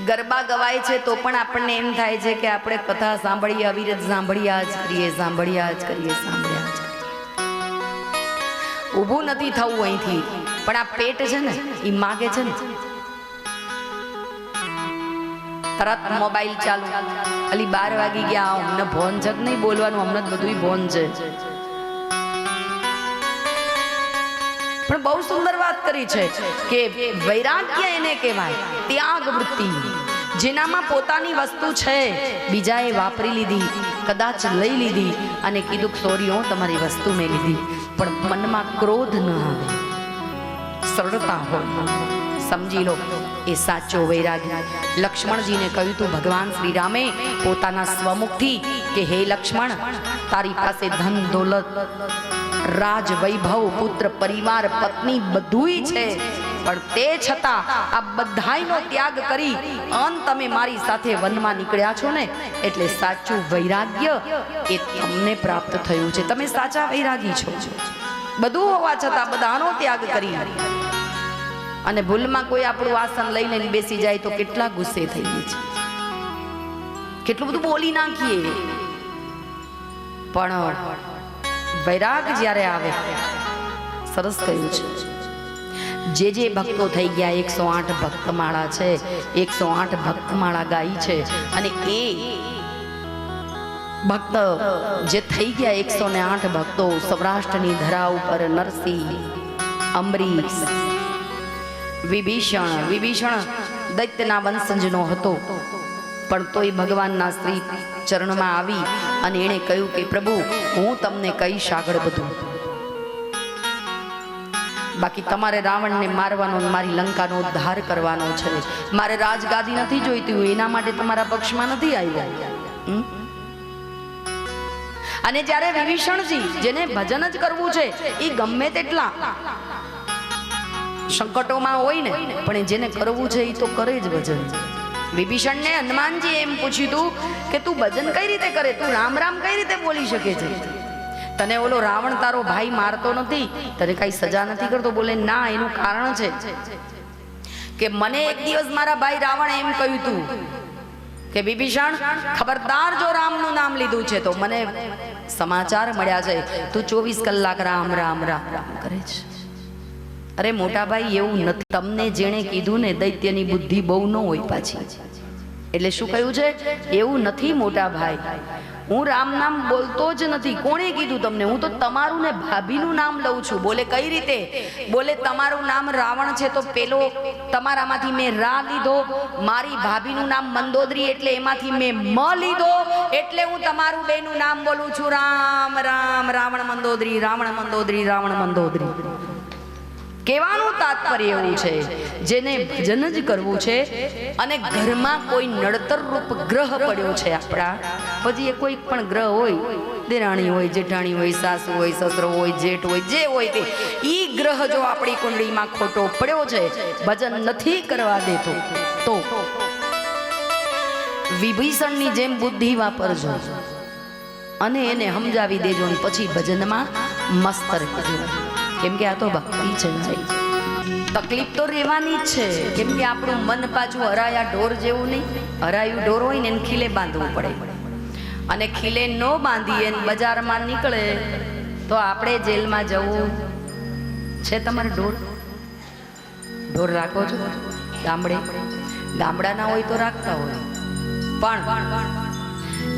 A: ગરબા ગવાય છે તો પણ આપણને એમ થાય છે કે આપણે કથા સાંભળીએ, અવિરત સાંભળ્યા જ કરીએ, સાંભળ્યા જ કરીએ, સાંભળ્યા જ કરીએ. ઊભું નથી થવું અહીંથી, પણ આ પેટ છે ને એ માગે છે ને, તરત મોબાઈલ ચાલુ, અલી 12 વાગી ગયા, અમને ભોન છે કે નહીં બોલવાનું, અમને બધું ભોન છે. પણ બહુ સુંદર વાત કરી છે કે વૈરાગ્ય એને કહેવાય, ત્યાગ વૃત્તિ, જેનામાં પોતાની વસ્તુ છે બીજાએ વાપરી લીધી, કદાચ લઈ લીધી અને કીધું સોરી હો તમારી વસ્તુ મેં લીધી, પણ મનમાં ક્રોધ ન આવે, સરળતા હોય. સમજી લો એ સાચો વૈરાગ્ય. લક્ષ્મણજીને કહ્યું તું ભગવાન શ્રી રામે પોતાના સ્વમુખથી કે હે લક્ષ્મણ, તારી પાસે ધન દોલત, રાજ વૈભવ, પુત્ર પરિવાર, પત્ની બધુંય છે, પણ તે છતાં આ બધાયનો ત્યાગ કરી અન તમે મારી સાથે વનમાં નીકળ્યા છો ને, એટલે સાચું વૈરાગ્ય એ તમને પ્રાપ્ત થયું છે. તમે સાચા વૈરાગી છો. બધું હોવા છતાં બધાનો ત્યાગ કરી અને ભૂલમાં કોઈ આપણું આસન લઈને બેસી જાય તો કેટલા ગુસ્સે થઈએ છે, કેટલું બધું બોલી નાખીએ. પણ વૈરાગ જ્યારે આવે, સરસ કહ્યું છે, જે ભક્તો થઈ ગયા 108 ભક્તમાળા છે, 108 ભક્તમાળા ગાઈ છે, અને એ ભક્ત જે થઈ ગયા 108 ભક્તો, સૌરાષ્ટ્રની ધરા ઉપર નરસિંહ, અંબરીશ, વિભીષણ દૈત્યના વંશજનો હતો, પણ તોય ભગવાનના શ્રી ચરણમાં આવી અને એણે કહ્યું કે પ્રભુ હું તમને કહીશ આગળ બધું. બાકી તમારે રાવણને મારવાનો, મારી લંકાનો ઉદ્ધાર કરવાનો છે. મારે રાજગાદી નથી જોઈતી, હું એના માટે તમારા પક્ષમાં નથી આવ્યા. અને જ્યારે વિભીષણજી, જેને ભજન જ કરવું છે, એ ગમે તેટલા સંકટોમાં હોય ને, પણ જેને કરવું છે એ તો કરે જ ભજન. વિભીષણને હનુમાનજી એમ પૂછ્યું તું કે તું ભજન કઈ રીતે કરે, તું રામ રામ કઈ રીતે બોલી શકે છે? તને ઓલો રાવણ તારો ભાઈ મારતો નથી, તને કઈ સજા નથી કરતો? બોલે ના, એનું કારણ છે કે મને એક દિવસ મારા ભાઈ રાવણ એમ કહ્યું તું કે વિભીષણ, ખબરદાર જો રામનું નામ લીધું છે તો મને સમાચાર મળ્યા છે તું 24 કલાક રામ રામ રામ રામ કરે છે. અરે મોટા ભાઈ, એવું નથી. તમને જેણે કીધું ને, દૈત્યની બુદ્ધિ બહુ ન હોય પાછી. એટલે શું કહ્યું છે? એવું નથી મોટા ભાઈ, હું રામ નામ બોલતો જ નથી. કોણે કીધું તમને? હું તો તમારું ને ભાભીનું નામ લઉં છું. બોલે કઈ રીતે? બોલે તમારું નામ રાવણ છે તો પેલો તમારામાંથી મેં રા લીધો, મારી ભાભીનું નામ મંદોદરી એટલે એમાંથી મેં મ લીધો, એટલે હું તમારું બેનું નામ બોલું છું રામ રામ, રાવણ મંદોદરી, રાવણ મંદોદરી, રાવણ મંદોદરી. કહેવાનું તાત્પર્ય એવું છે, જેને ભજન જ કરવું છે અને ઘરમાં કોઈ નડતર રૂપ ગ્રહ પડ્યો છે આપણા, પછી એ કોઈ પણ ગ્રહ હોય, દેરાણી હોય, જેઠાણી હોય, સાસુ હોય, સસરો હોય, જેઠ હોય, જે હોય તે, ઈ ગ્રહ જો આપણી કુંડળીમાં ખોટો પડ્યો છે, ભજન નથી કરવા દેતો, તો વિભીષણની જેમ બુદ્ધિ વાપરજો અને એને સમજાવી દેજો, અને પછી ભજનમાં મસ્ત રહેજો. કેમ કે આ તો ભક્તિ છે. તકલીફ તો રહેવાની જ છે, કેમ કે આપણું મન પાછું હરાયા ઢોર જેવું નહીં. હરાયું ઢોર હોય ને એને ખીલે બાંધવું પડે, અને ખીલે ન બાંધીએ ને બજારમાં નીકળે તો આપણે જેલમાં જવું છે. તમારે ઢોર રાખો છો ગામડાના હોય તો રાખતા હોય, પણ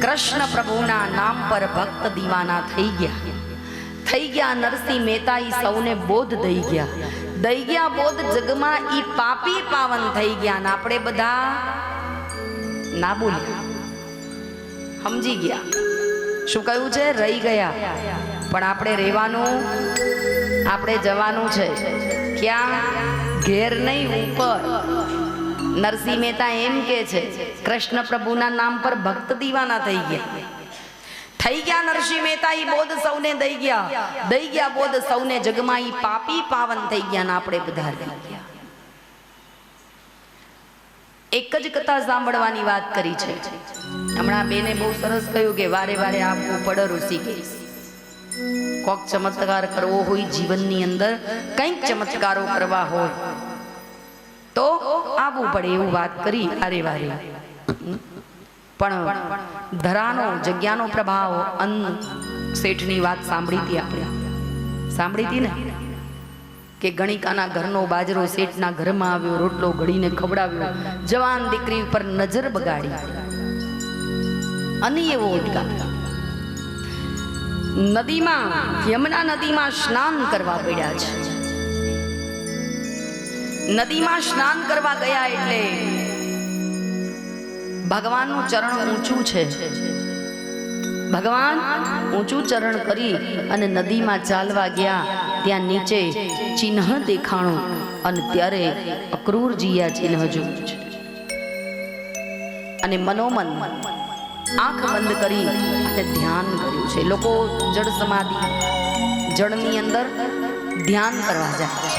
A: કૃષ્ણ પ્રભુના નામ પર ભક્ત દીવાના થઈ ગયા નરસિંહ મહેતા ઈ સૌને બોધ દઈ ગયા બોધ, જગમાં ઈ પાપી પાવન થઈ ગયા. ને આપણે બધા ના બોલ્યા, સમજી ગયા. શું કહ્યું છે? રહી ગયા. પણ આપણે રહેવાનું, આપણે જવાનું છે. ક્યાં? ઘેર નહીં, ઉપર. નરસિંહ મહેતા એમ કે છે, કૃષ્ણ પ્રભુના નામ પર ભક્ત દીવાના થઈ ગયા નરસિંહ મહેતા ઈ બોધ સૌને દઈ ગયા બોધ સૌને, જગમાં ઈ પાપી પાવન થઈ ગયા ને આપણે બધા રહી ગયા. એક જ કથા સાંભળવાની વાત કરી છે. હમણાં બેને બહુ સરસ કહ્યું કે વારે વારે આપવું પડે ઋષિકેશ. કોક ચમત્કાર કરવો હોય જીવનની અંદર, કંઈક ચમત્કારો કરવા હોય તો આવવું પડે, એવું વાત કરી વારે વારે. પણ ધરાનો, જગ્યાનો પ્રભાવ, અન્ન શેઠની વાત સાંભળી હતી આપણે, સાંભળી હતી ને, કે ગણિકાના ઘરનો બાજરો શેઠના ઘરમાં આવ્યો, રોટલો ઘડીને ખવડાવ્યો, જવાન દીકરી પર નજર બગાડી અને એવો ઉદ્ગાર. નદીમાં, યમુના નદીમાં સ્નાન કરવા પડ્યા છે. નદીમાં સ્નાન કરવા ગયા એટલે ભગવાનનું ચરણ ઊંચું છે. ભગવાન ઊંચું ચરણ કરી અને નદીમાં ચાલવા ગયા. ત્યાં નીચે ચિહ્ન દેખાણું અને ત્યારે અક્રૂરજી આ ચિહ્ન જોયું છે. અને મનોમન આંખ બંધ કરી અને ધ્યાન કર્યું છે. લોકો જળ સમાધિ, જળની અંદર ધ્યાન કરવા જાય છે.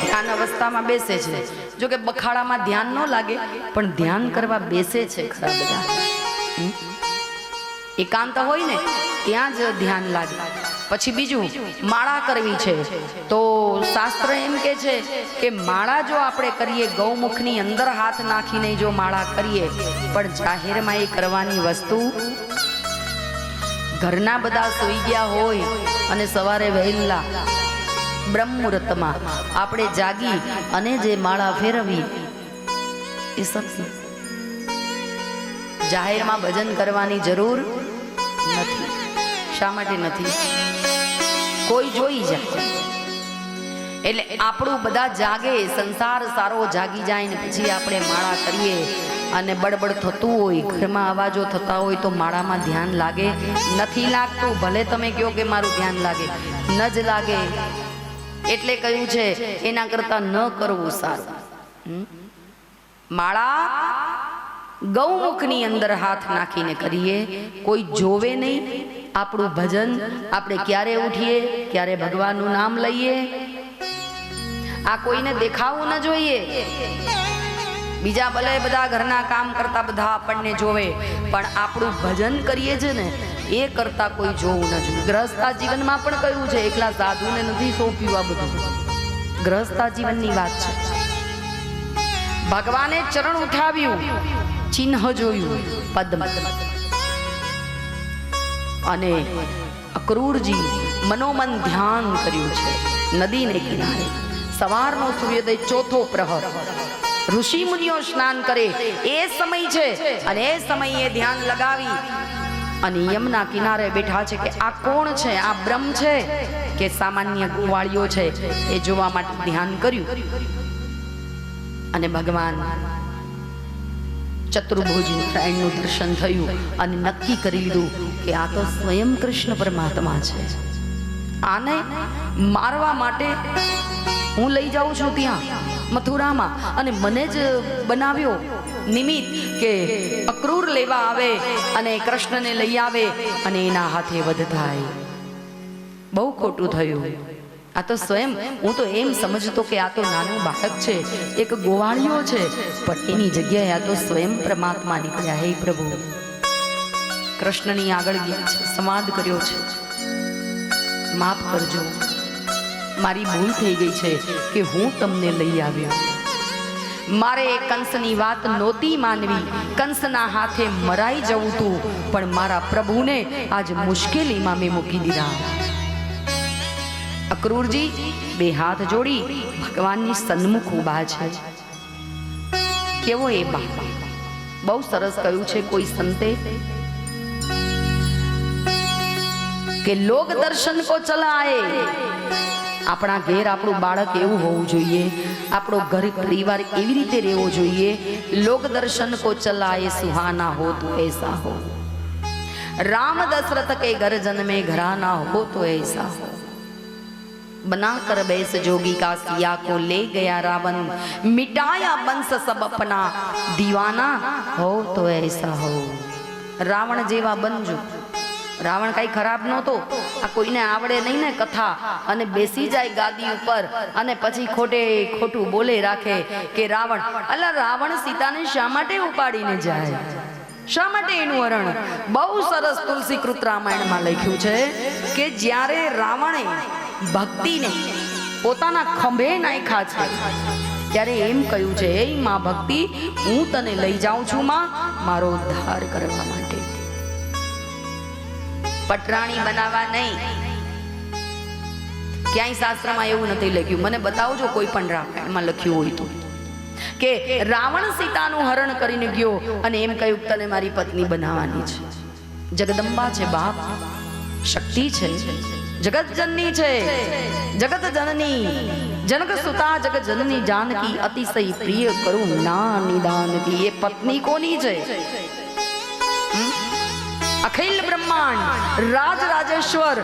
A: ધ્યાન અવસ્થામાં બેસે છે. જો કે બખાડામાં ધ્યાન ન લાગે, પણ ધ્યાન કરવા બેસે છે ખરા બધા. એકાંત હોય ને ત્યાં જ ધ્યાન લાગે. પછી બીજું, માળા કરવી છે તો શાસ્ત્ર એમ કે છે કે માળા જો આપણે કરીએ, ગૌમુખની અંદર હાથ નાખીને જો માળા કરીએ, પણ જાહેરમાં એ કરવાની વસ્તુ. ઘરના બધા સૂઈ ગયા હોય અને સવારે વહેલા બ્રહ્મ મુહૂર્તમાં આપણે જાગી અને જે માળા ફેરવી એ સત્ય. જાહેરમાં ભજન કરવાની જરૂર નથી. શા માટે નથી? કોઈ જોઈ જાય. એટલે આપણું બધા જાગે, સંસાર સારો જાગી જાય ને પછી આપણે માળા કરીએ અને બડબડ થતું હોય, ઘરમાં અવાજો થતા હોય તો માળામાં ધ્યાન લાગે? નથી લાગતું. ભલે તમે કહો કે મારું ધ્યાન લાગે, ન જ લાગે. એટલે કહ્યું છે એના કરતા ન કરવું સારું. માળા ગૌમુખની અંદર હાથ નાખીને કરીએ, કોઈ જોવે નહીં. આપણું ભજન આપણે ક્યારે ઉઠીએ, ક્યારે ભગવાનનું નામ લઈએ, આ કોઈને દેખાવું ન જોઈએ. બીજા ભલે બધા ઘરના કામ કરતા બધા આપણને જોવે, પણ આપણું ભજન કરીએ છે ને એ કરતા કોઈ જોવું ન જોઈએ. ગ્રહસ્થા જીવનમાં પણ કહ્યું છે, એકલા સાધુને નથી સોંપ્યું આ બધું. ગ્રહસ્થા જીવનની વાત છે. ભગવાને ચરણ ઉઠાવ્યું, ચિહ્ન જોયું, પદ્મ, અને અક્રૂરજી મનોમન ધ્યાન કર્યું છે નદીને કિનારે. સવારનો સૂર્યોદય, ચોથો પ્રહર, ઋષિ મુનિઓ સ્નાન કરે એ સમય છે, અને એ સમયે ધ્યાન લગાવી અને યમના કિનારે બેઠા છે કે આ કોણ છે, આ બ્રહ્મ છે કે સામાન્ય ગોવાળીઓ છે, એ જોવા માટે ધ્યાન કર્યું. અને ભગવાન ચતુર્ભુજ નારાયણનું દર્શન થયું અને નક્કી કરી લીધું કે આ તો સ્વયં કૃષ્ણ પરમાત્મા છે. આને મારવા માટે હું લઈ જાઉં છું ત્યાં મથુરામાં, અને મને જ બનાવ્યો નિમિત્ત કે અક્રૂર લેવા આવે અને કૃષ્ણને લઈ આવે અને એના હાથે વધ થાય. બહુ ખોટું થયું. આ તો સ્વયં, હું તો એમ સમજતો કે આ તો નાનું બાળક છે, એક ગોવાળિયો છે, પણ એની જગ્યાએ આ તો સ્વયં પરમાત્મા નીકળ્યા. હે પ્રભુ, કૃષ્ણની આગળ ગયા છે, સંવાદ કર્યો છે, માફ કરજો, મારી ભૂલ થઈ ગઈ છે કે હું તમને લઈ આવ્યો. મારે કંસની વાત નહોતી માનવી, કંસના હાથે મરાઈ જવું તું, પણ મારા પ્રભુને આજ મુશ્કેલીમાં મેં મૂકી દીધા. અક્રૂરજી બે હાથ જોડી ભગવાનની સન્મુખ ઊભા છે. કેવો એ બાપા, બહુ સરસ કહ્યું છે કોઈ સંતે કે લોક દર્શન કો ચલાએ. આપણા ઘેર આપણું બાળક એવું હોવું જોઈએ, આપણો ઘર પરિવાર એવી રીતે રહેવો જોઈએ. લોક દર્શન કો ચલાએ સુહાના હો તો ऐसा हो, राम दशरथ के घर जन्मे घराना हो तो ऐसा हो, बनाकर बैस जोगी का सिया को ले गया रावण, मिटाया वंश सब अपना दीवाना हो तो ऐसा हो. रावण जेवा बनજો. रावण कई खराब नहोतो, आ कोईने आवड़े नहीं ने कथा, અને બેસી જાય ગાદી ઉપર અને પછી ખોટે ખોટું બોલે રાખે કે રાવણ, અલા રાવણ સીતાને શા માટે ઉપાડીને જાય, શા માટે એનું હરણ. બહુ સરસ તુલસીકૃત રામાયણમાં લખ્યું છે કે જ્યારે રાવણે ભક્તિને પોતાના ખંભે નાખ્યા છે ત્યારે એમ કહ્યું છે, એ માં ભક્તિ, હું તને લઈ જાઉં છું માં મારો ઉદ્ધાર કરવા માટે, પટરાણી બનાવવા નહીં. ક્યાંય શાસ્ત્રમાં એવું નથી લખ્યું. મને બતાવજો કોઈ પણ રામાયણમાં લખ્યું હોય તો કે રાવણ સીતાનું હરણ કરીને ગયો અને એમ કહ્યું તને મારી પત્ની બનાવવાની છે. જગદંબા છે બાપ, શક્તિ છે, જગત જનની છે, જગત જનની, जनक सुता जगत जननी जानकी, अतिशय प्रिय करूं ना निदान की. ये पत्नी कोनी है? अखिल ब्रह्मांड राज राजेश्वर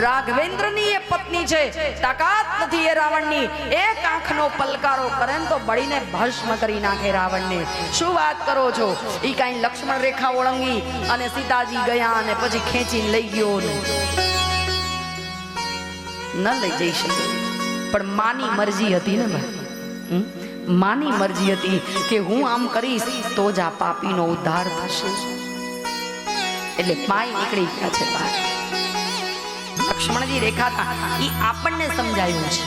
A: राघवेंद्र ની એ પત્ની છે. તાકાત નથી એ રાવણની. એક આંખનો પલકારો કરે તો બળીને ભસ્મ કરી નાખે રાવણને. શું વાત કરો છો? ઈ કાઈ લક્ષ્મણ રેખા ઓળંગી અને સીતાજી ગયા અને પછી ખેંચીને લઈ ગયો ન લઈ જઈ શકે. પણ માની મરજી હતી ને ભાઈ, માની મરજી હતી કે હું આમ કરીશ તો જ આ પાપીનો ઉદ્ધાર થશે. એટલે માય નીકળી ગયા છે બહાર. લક્ષ્મણજી રેખા હતા ઈ આપણને સમજાયું છે.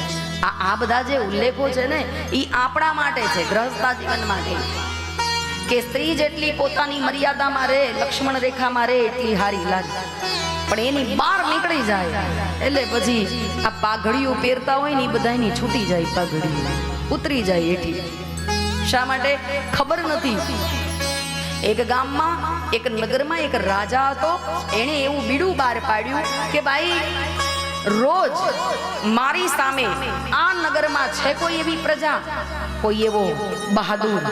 A: આ બધા જે ઉલ્લેખો છે ને ઈ આપણા માટે છે, ગૃહસ્થ જીવન માટે. કે સ્ત્રી જેટલી પોતાની મર્યાદામાં રહે, લક્ષ્મણ રેખામાં રહે એટલી હારી લાગે. પણ એની બહાર નીકળી જાય એટલે પછી આ પાઘડીઓ પહેરતા હોય ને એ બધાની છૂટી જાય, પાઘડીઓ ઉતરી જાય એથી. શા માટે? ખબર નથી. એક ગામમાં એક નગરમાં એક રાજા હતો. એણે એવું બીડું બહાર પાડ્યું કે ભાઈ રોજ મારી સામે આ નગરમાં છે કોઈ એવી પ્રજા, કોઈ એવો બહાદુર,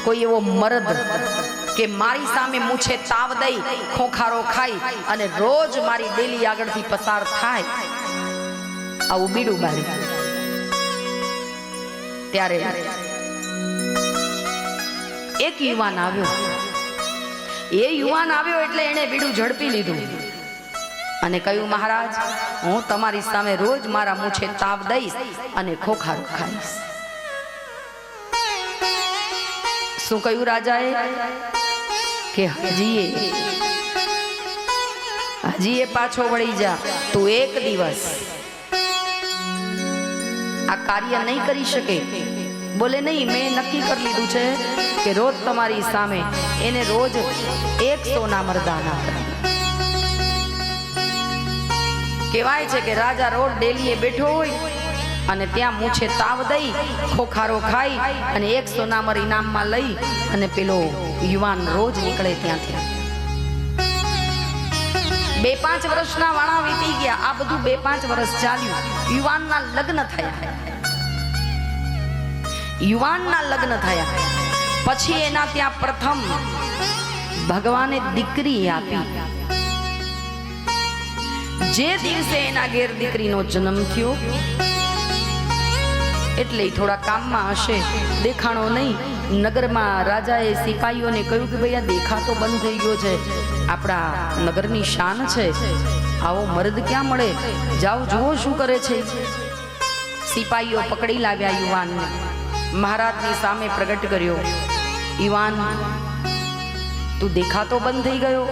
A: કોઈ એવો મર્દ કે મારી સામે મૂછે તાવ દઈ ખોખારો ખાઈ અને રોજ મારી ડેલી આગળથી પસાર થાય, આવું બીડું બારી. ત્યારે એક યુવાન આવ્યો. એ યુવાન આવ્યો એટલે એને બીડું ઝડપી લીધું અને કહ્યું, મહારાજ, હું તમારી સામે રોજ મારા મૂછે તાવ દઈશ અને ખોખારો ખાઈશ. શું કહ્યું રાજાએ? કે હજી એ પાછો વળી જા, તું એક દિવસ આ કાર્ય નહીં કરી શકે. બોલે, નહીં, મેં નક્કી કરી લીધું છે કે રોજ તમારી સામે એને રોજ 1 સોના મરદાના. કહેવાય છે કે રાજા રોજ ડેલીએ બેઠો હોય અને ત્યાં મૂછે તાવ દઈ ખોખારો ખાઈ અને 1 સોનામર ઇનામમાં લઈ અને પેલો યુવાન રોજ નીકળે ત્યાંથી. 2-5 વર્ષના વાણા વીતી ગયા. આ બધું 2-5 વર્ષ ચાલ્યું. યુવાનના લગ્ન થયા. પછી એના ત્યાં પ્રથમ ભગવાને દીકરી આપી. જે દિવસે એના ઘેર દીકરીનો જન્મ થયો એટલે થોડા કામમાં હશે, દેખાણો નહીં. નગરમાં રાજાએ સિપાહીઓને કહ્યું કે ભાઈ, આ દેખાતો બંધ થઈ ગયો છે, આપણા નગરની શાન છે, આવો મર્દ ક્યાં મળે, જાઓ જુઓ શું કરે છે. સિપાહીઓ પકડી લાવ્યા યુવાનને, મહારાજની સામે પ્રગટ કર્યો. યુવાન, તું દેખાતો બંધ થઈ ગયો,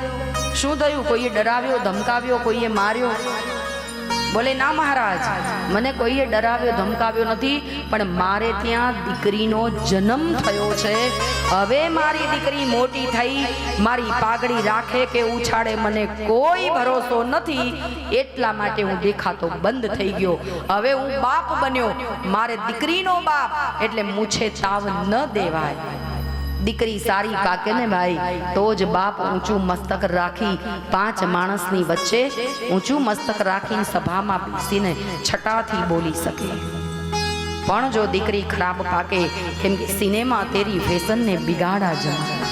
A: શું થયું? કોઈએ ડરાવ્યો, ધમકાવ્યો, કોઈએ માર્યો? બોલે, ના મહારાજ, મને કોઈએ ડરાવ્યો, ધમકાવ્યો નથી, પણ મારે ત્યાં દીકરીનો જન્મ થયો છે. હવે મારી દીકરી મોટી થઈ, મારી પાઘડી રાખે કે ઉછાળે મને કોઈ ભરોસો નથી, એટલા માટે હું દેખાતો બંધ થઈ ગયો. હવે હું બાપ બન્યો, મારે દીકરીનો બાપ, એટલે મૂછે તાવ ન દેવાય. દીકરી સારી પાકે ને ભાઈ, તો જ બાપ ઊંચું મસ્તક રાખી 5 માણસની વચ્ચે ઊંચું મસ્તક રાખીને સભામાં બેસીને છટાથી બોલી શકે. પણ જો દીકરી ખરાબ પાકે, કેમ કે સિનેમા તેરી ફેશનને બિગાડા જમાના.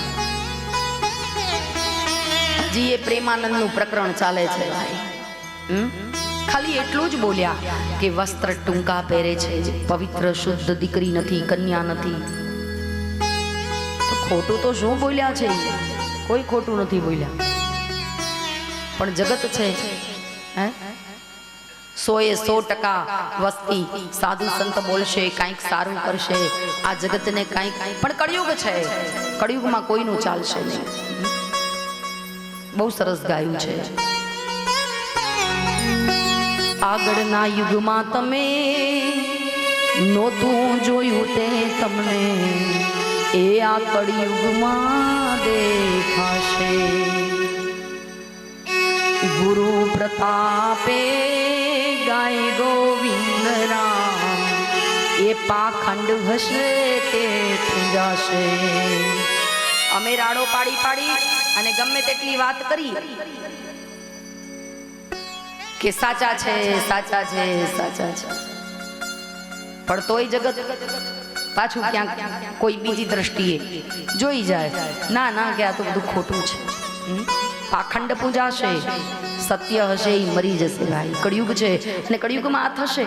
A: હજી એ પ્રેમાનંદનું પ્રકરણ ચાલે છે ભાઈ. ખાલી એટલું જ બોલ્યા કે વસ્ત્ર ટૂંકા પહેરે છે, પવિત્ર શુદ્ધ દીકરી નથી, કન્યા નથી. ખોટું તો શું બોલ્યા છે? કોઈ ખોટું નથી બોલ્યા. પણ જગત છે, 100% વસ્તી સાધુ સંત બોલશે, કાંઈક સારું કરશે, આ જગતને કાંઈક. પણ કળિયુગ છે, કળિયુગમાં કોઈનું ચાલશે નહીં. બહુ સરસ ગાયું છે. આગળના યુગમાં તમે નહોતું જોયું તે તમને એ આ કળિયુગમાં દેખાશે. ગુરુ પ્રતાપે ગાય ગોવિંદ રામ, એ પાખંડ હશે તે પૂજાશે. અમે રાડો પાડી અને ગમે તેટલી વાત કરી કે સાચા છે, પણ તોય જગત પાછું ક્યાંક કોઈ બીજી દ્રષ્ટિએ જોઈ જાય. ના કે આ તો બધું ખોટું છે. પાખંડ પૂજાશે, સત્ય હશે એ મરી જશે ભાઈ. કળિયુગ છે અને કળિયુગમાં આ થશે.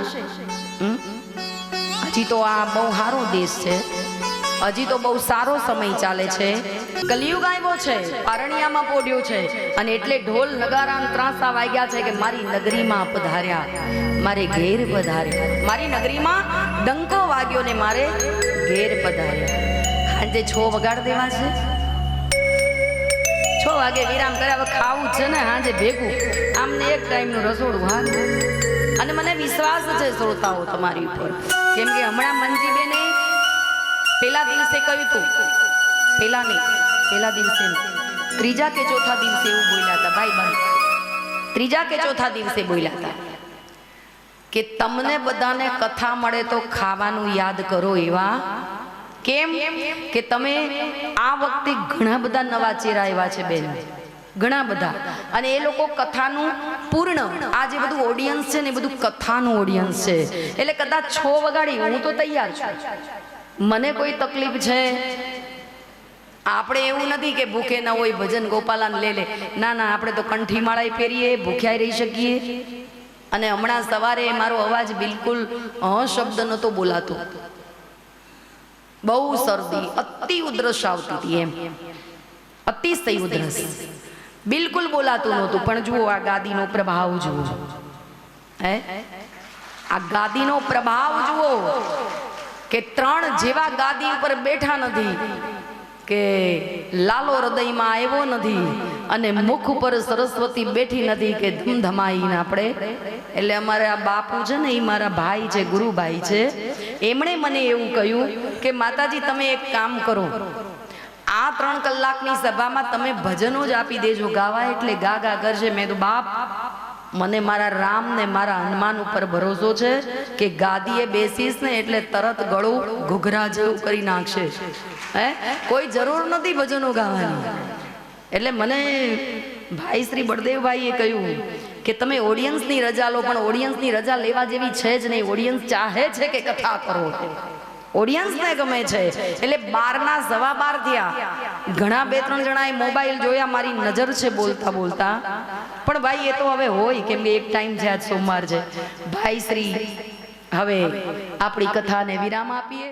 A: હજી તો આ બહુ સારો દેશ છે, હજી તો બહુ સારો સમય ચાલે છે. કલિયુગ આવ્યો છે, પારણિયામાં પોડ્યો છે, અને એટલે ઢોલ નગારા ત્રાસા વાગ્યા છે કે મારી નગરીમાં પધાર્યા, મારે ઘેર પધાર્યા. મારી નગરીમાં ડંકો વાગ્યો ને મારે ઘેર પધાર્યા. આજે 6 વગાડ દેવા છે. 6 વાગે વિરામ કર્યા. હવે ખાવું છે ને આજે ભેગું, આમને એક ટાઈમનું રસોડું. હા, અને મને વિશ્વાસ છે શ્રોતાઓ તમારી ઉપર, કેમ કે હમણાં મંજીબેને પેલા દિવસે કહ્યું હતું, પેલા દિવસે 3જા કે 4થા દિવસે એવું બોલ્યા હતા ભાઈ, 3જા કે 4થા દિવસે બોલ્યા હતા કે તમને બધાને કથા મળે તો ખાવાનું યાદ કરો. એવા કેમ કે તમે આ વખતે ઘણા બધા નવા ચહેરા આવ્યા છે બેન, ઘણા બધા, અને એ લોકો કથાનું પૂર્ણ, આ જે બધું ઓડિયન્સ છે ને એ બધું કથાનું ઓડિયન્સ છે. એટલે કદાચ 6 વગાડી હું તો તૈયાર છું. મને કોઈ તકલીફ છે આપણે એવું નથી કે ભૂખે ન હોય ભજન ગોપાલાન લે લે, ના ના, આપણે તો કંઠી માળાય પહેરીએ, ભૂખ્યાય રહી શકીએ. અને હમણાં સવારે મારો અવાજ બિલકુલ શબ્દ નહોતો બોલાતો, બહુ શરદી, અતિ ઉધરસ આવતી હતી, એમ અતિશય ઉધરસ, બિલકુલ બોલાતું નહોતું. પણ જુઓ આ ગાદીનો પ્રભાવ જુઓ, હે આ ગાદીનો પ્રભાવ જુઓ કે ત્રણ જેવા ગાદી ઉપર બેઠા નથી, કે લાલો હૃદયમાં આવ્યો નથી અને મુખ ઉપર સરસ્વતી બેઠી નથી કે ધમધમાઈને આપણે. એટલે અમારે આ બાપુ છે ને, એ મારા ભાઈ છે, ગુરુભાઈ છે, એમણે મને એવું કહ્યું કે માતાજી તમે એક કામ કરો, આ 3 કલાકની સભામાં તમે ભજનો જ આપી દેજો ગાવા, એટલે ગા ગા કરશે. મેં તો બાપ, મને મારા રામ ને મારા હનુમાન ઉપર ભરોસો છે કે ગાદીએ બેસીશ ને એટલે તરત ગળું ઘૂઘરા જેવું કરી નાખશે. હે કોઈ જરૂર નથી ભજનો ગાવાની. એટલે મને ભાઈ શ્રી બળદેવભાઈએ કહ્યું કે તમે ઓડિયન્સની રજા લો, પણ ઓડિયન્સની રજા લેવા જેવી છે જ નહીં. ઓડિયન્સ ચાહે છે કે કથા કરો, ઓડિયન્સને ગમે છે. એટલે 12ના 12:15 થયા, ઘણા 2-3 જણાએ મોબાઈલ જોયા, મારી નજર છે બોલતા બોલતા. પણ ભાઈ એ તો હવે હોય, કેમ કે એક ટાઈમ છે, આજ સોમવાર છે. ભાઈ શ્રી હવે આપણી કથાને વિરામ આપીએ.